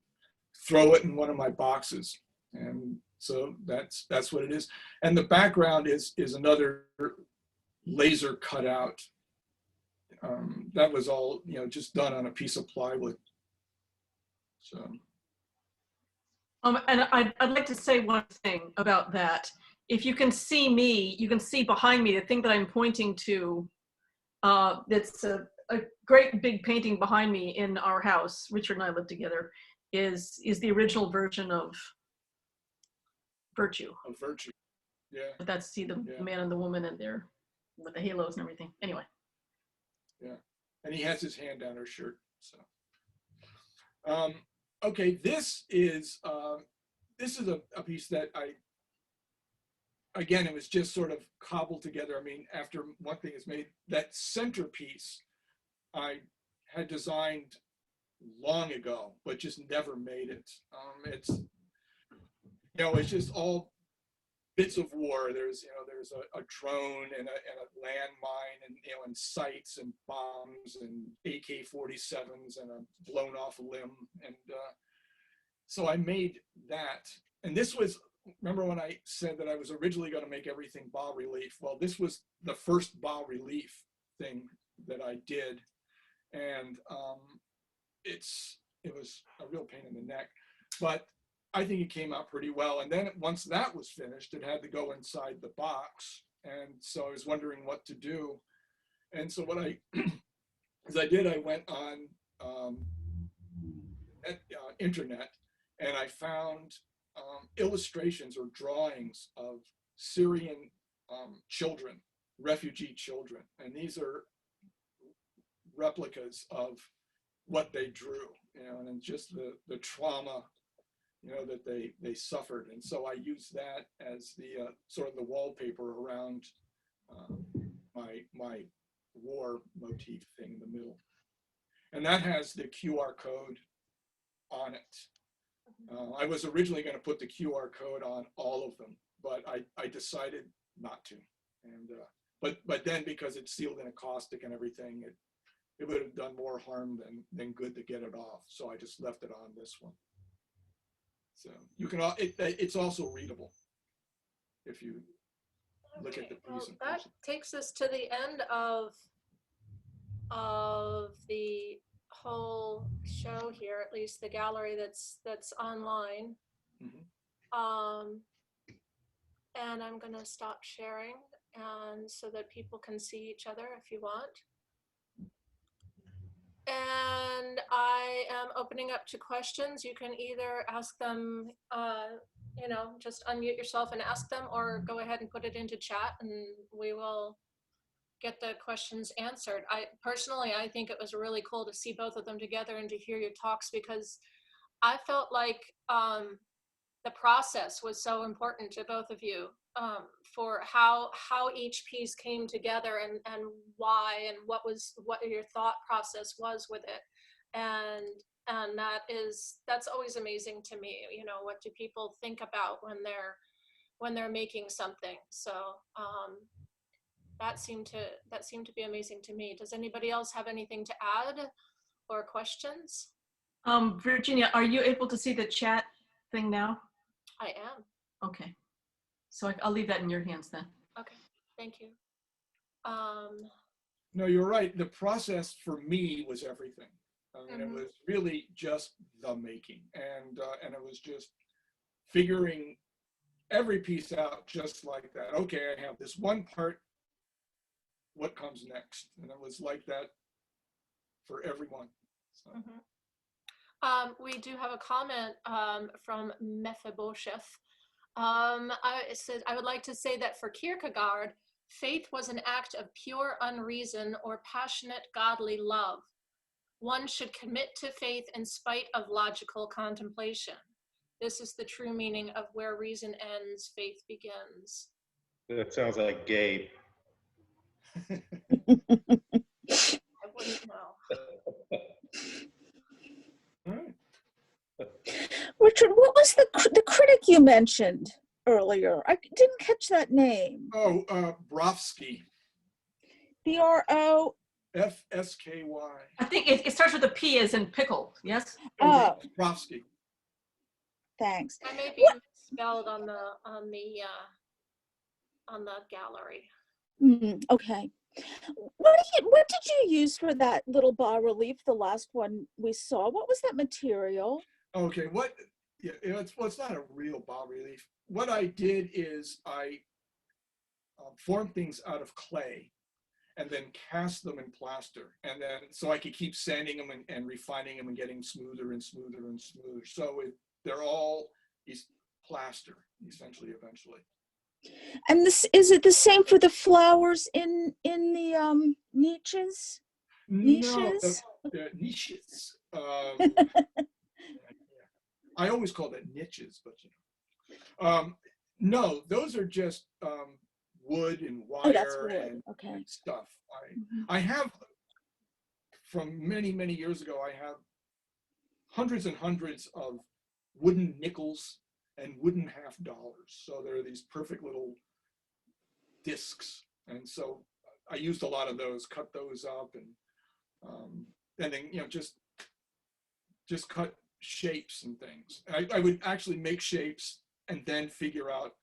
throw it in one of my boxes, and so that's what it is. And the background is another laser cutout. That was all, just done on a piece of plywood. So. And I'd like to say one thing about that. If you can see me, you can see behind me the thing that I'm pointing to. That's a great big painting behind me in our house. Richard and I live together. Is the original version of Virtue. Of Virtue, yeah. But that's the man and the woman and they're with the halos and everything. Anyway. Yeah, and he has his hand down her shirt. So, okay, this is a piece that again, it was just sort of cobbled together. I mean, after one thing is made, that centerpiece I had designed long ago, but just never made it. It's, you know, it's just all bits of war. There's, you know, there's a drone and a landmine, and, you know, and sights and bombs and AK-47s and a blown off limb. And so I made that. And this was, remember when I said that I was originally going to make everything bas relief? Well, this was the first bas relief thing that I did. And it was a real pain in the neck, but I think it came out pretty well. And then once that was finished, it had to go inside the box. And so I was wondering what to do. And so what I went on internet, and I found illustrations or drawings of Syrian children, refugee children. And these are replicas of what they drew, you know, and just the trauma, you know, that they suffered. And so I used that as the sort of the wallpaper around my war motif thing in the middle. And that has the QR code on it. I was originally going to put the QR code on all of them, but I decided not to. And but then, because it's sealed in a caustic and everything, it would have done more harm than good to get it off. So I just left it on this one. So you can, it's also readable if you look at the presentation. Well, that takes us to the end of the whole show here, at least the gallery that's online. Mhm. And I'm gonna stop sharing, and so that people can see each other if you want. And I am opening up to questions. You can either ask them, you know, just unmute yourself and ask them, or go ahead and put it into chat and we will get the questions answered. I personally think it was really cool to see both of them together and to hear your talks, because I felt like the process was so important to both of you, for how each piece came together and why, and what your thought process was with it. And that's always amazing to me. You know, what do people think about when they're making something? So that seemed to be amazing to me. Does anybody else have anything to add or questions? Virginia, are you able to see the chat thing now? I am. Okay. So I'll leave that in your hands then. Okay, thank you. No, you're right. The process for me was everything. I mean, Mhm. it was really just the making, and it was just figuring every piece out just like that. Okay, I have this one part. What comes next? And it was like that for everyone. So. Mhm. We do have a comment from Mephibosheth. It says, I would like to say that for Kierkegaard, faith was an act of pure unreason or passionate godly love. One should commit to faith in spite of logical contemplation. This is the true meaning of where reason ends, faith begins. That sounds like Gabe. I wouldn't know. All right. Richard, what was the critic you mentioned earlier? I didn't catch that name. Oh, Brofsky. B-R-O? F-S-K-Y. I think it starts with a P as in pickle, yes? Oh. Brofsky. Thanks. That may be spelled on the gallery. Okay. What did you use for that little bas relief, the last one we saw? What was that material? Okay, it's not a real bas relief. What I did is I formed things out of clay and then cast them in plaster, and then so I could keep sanding them and refining them and getting smoother and smoother and smoother. So they're all plaster essentially eventually. And is it the same for the flowers in the niches? Niches? No, the niches. I always call that niches, but you know. No, those are just wood and wire and stuff. I have, from many years ago, I have hundreds and hundreds of wooden nickels and wooden $50. So there are these perfect little discs. And so I used a lot of those, cut those up, and then, you know, just cut shapes and things. I would actually make shapes and then figure out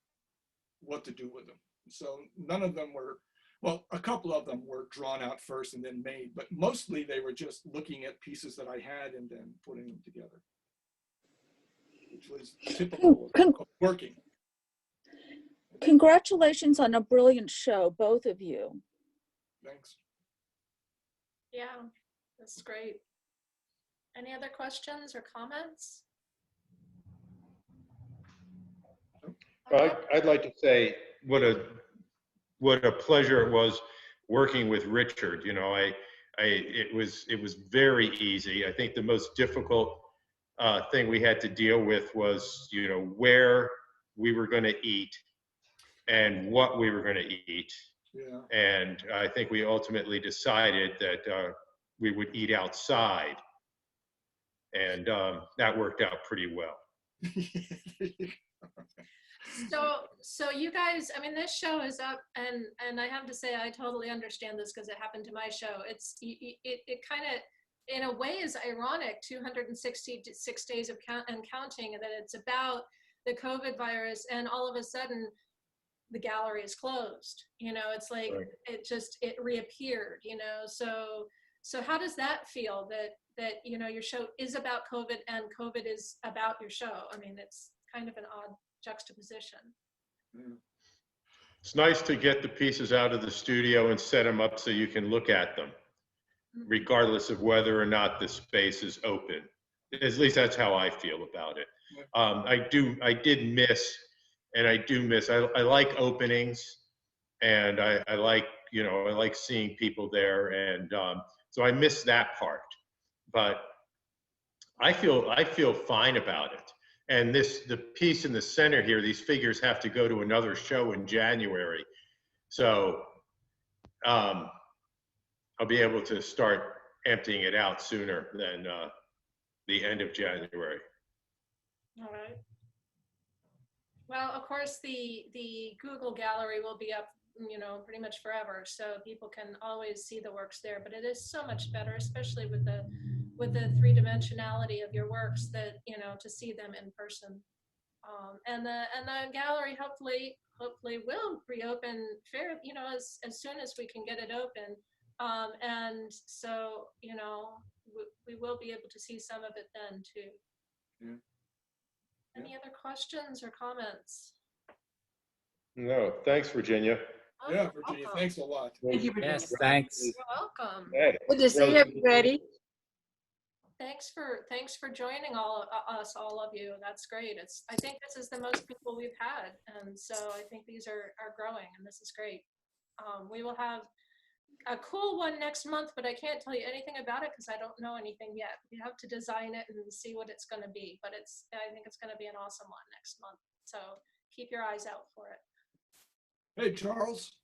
what to do with them. So none of them were, well, a couple of them were drawn out first and then made, but mostly they were just looking at pieces that I had and then putting them together, which was typical of working. Congratulations on a brilliant show, both of you. Thanks. Yeah, that's great. Any other questions or comments? I'd like to say what a pleasure it was working with Richard. You know, it was very easy. I think the most difficult thing we had to deal with was, you know, where we were going to eat and what we were going to eat. Yeah. And I think we ultimately decided that we would eat outside, and that worked out pretty well. So you guys, I mean, this show is up, and I have to say, I totally understand this because it happened to my show. It kind of, in a way, is ironic, 266 days of counting, and that it's about the COVID virus, and all of a sudden, the gallery is closed. You know, it's like, right. it reappeared, you know. So how does that feel, that you know, your show is about COVID and COVID is about your show? I mean, it's kind of an odd juxtaposition. It's nice to get the pieces out of the studio and set them up so you can look at them, regardless of whether or not the space is open. At least that's how I feel about it. I did miss, and I do miss, I like openings, and I like, you know, I like seeing people there, and so I miss that part. But I feel fine about it. And the piece in the center here, these figures have to go to another show in January. So I'll be able to start emptying it out sooner than the end of January. All right. Well, of course, the Google gallery will be up, you know, pretty much forever. So people can always see the works there, but it is so much better, especially with the three-dimensionality of your works, that, you know, to see them in person. And the gallery hopefully will reopen you know, as soon as we can get it open. And so, you know, we will be able to see some of it then too. Yeah. Any other questions or comments? No, thanks, Virginia. Oh, Yeah, Virginia, welcome. thanks a lot. Thank you, Virginia. Yes, thanks. You're welcome. Hey, Good to see everybody. Thanks for joining all of you. That's great. I think this is the most people we've had, and so I think these are growing, and this is great. We will have a cool one next month, but I can't tell you anything about it because I don't know anything yet. We have to design it and see what it's going to be, but I think it's going to be an awesome one next month. So keep your eyes out for it. Hey, Charles.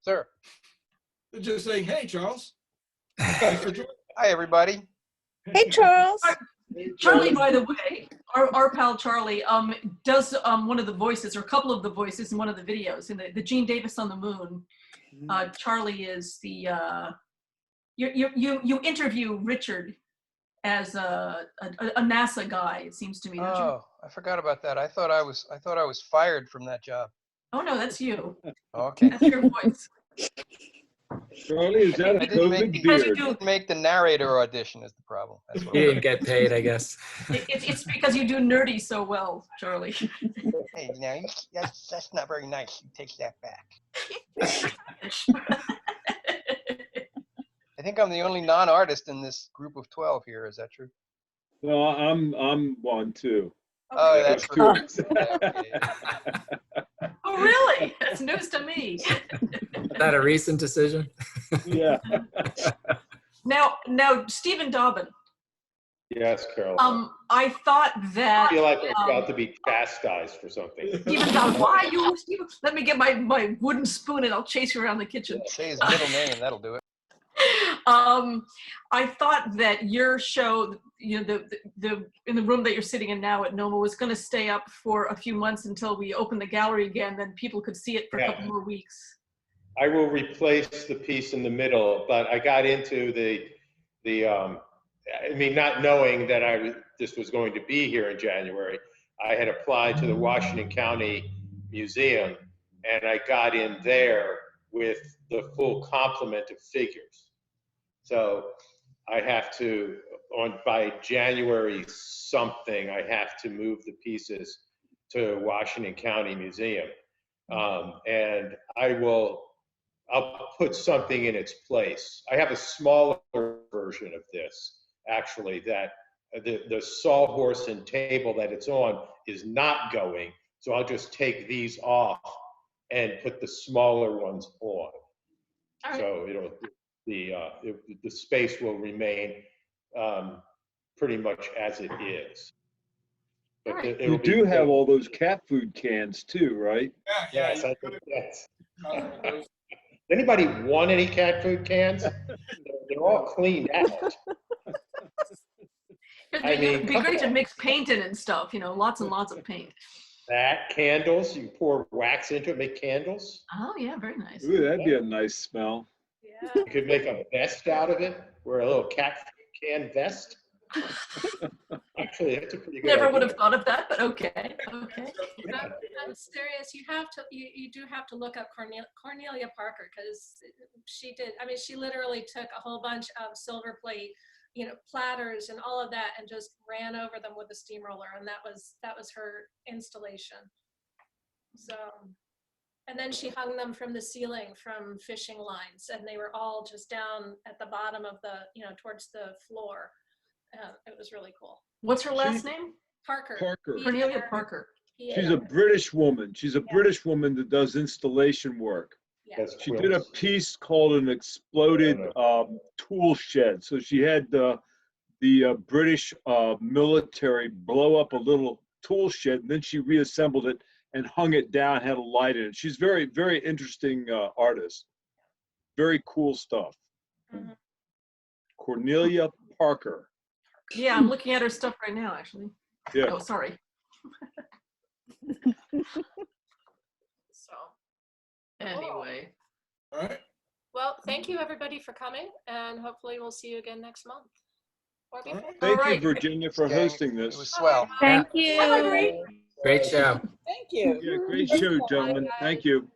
Sir. Just saying, hey, Charles. Hi, everybody. Hey, Charles. Charlie, by the way, our pal Charlie does one of the voices, or a couple of the voices in one of the videos in the Gene Davis on the Moon. Charlie is the you interview Richard as a NASA guy. It seems to me. Don't you? Oh, I forgot about that. I thought I was fired from that job. Oh no, that's you. Okay. That's your voice. Charlie, is that a I didn't make COVID the, beard? didn't make the narrator audition is the problem. That's what You didn't get paid, I guess. It's because you do nerdy so well, Charlie. Hey, now that's not very nice. You take that back. I think I'm the only non-artist in this group of 12 here. Is that true? No, I'm one too. Oh, that's Two. Oh, really? That's news to me. Is that a recent decision? Yeah. Now, Stephen Dobbin. Yes, Carol. I thought that. I feel like I'm about to be chastised for something. Stephen Dobbin, why you? Stephen, let me get my wooden spoon and I'll chase you around the kitchen. Say his middle name. That'll do it. I thought that your show, you know, the in the room that you're sitting in now at NOMA was going to stay up for a few months until we open the gallery again. Then people could see it for a couple more weeks. I will replace the piece in the middle, but I got into I mean, not knowing that this was going to be here in January, I had applied to the Washington County Museum, and I got in there with the full complement of figures. So I have to, by January something, I have to move the pieces to Washington County Museum. And I'll put something in its place. I have a smaller version of this, actually, that the sawhorse and table that it's on is not going. So I'll just take these off and put the smaller ones on. Right. So the space will remain pretty much as it is. But Right. You do have all those cat food cans too, right? Yes, I think yes. Anybody want any cat food cans? They're all cleaned out. It'd be great to mix paint in and stuff, you know, lots and lots of paint. Candles, you pour wax into it, make candles. Oh yeah, very nice. Ooh, that'd be a nice smell. Yeah. You could make a vest out of it, wear a little cat food can vest. Actually, that's a pretty good Never idea. would have thought of that, but okay. Okay. I'm serious. You do have to look up Cornelia Parker, because she did. I mean, she literally took a whole bunch of silver plate, you know, platters and all of that, and just ran over them with a steamroller, and that was her installation. So, and then she hung them from the ceiling from fishing lines, and they were all just down at the bottom of the, you know, towards the floor. It was really cool. What's her last name? Parker. Cornelia Parker. She's a British woman. She's a British woman that does installation work. Yeah. She did a piece called An Exploded Tool Shed. So she had the British military blow up a little tool shed, and then she reassembled it and hung it down, had a light in it. She's very, very interesting artist. Very cool stuff. Mhm. Cornelia Parker. Yeah, I'm looking at her stuff right now, actually. Yeah. Oh, sorry. So, Anyway. All right. well, thank you everybody for coming, and hopefully we'll see you again next month. Or before. Thank All you, right. Virginia, for hosting It this. was swell. Thank you. Have a great Great show. Thank you. Yeah, great show, gentlemen. Thank you.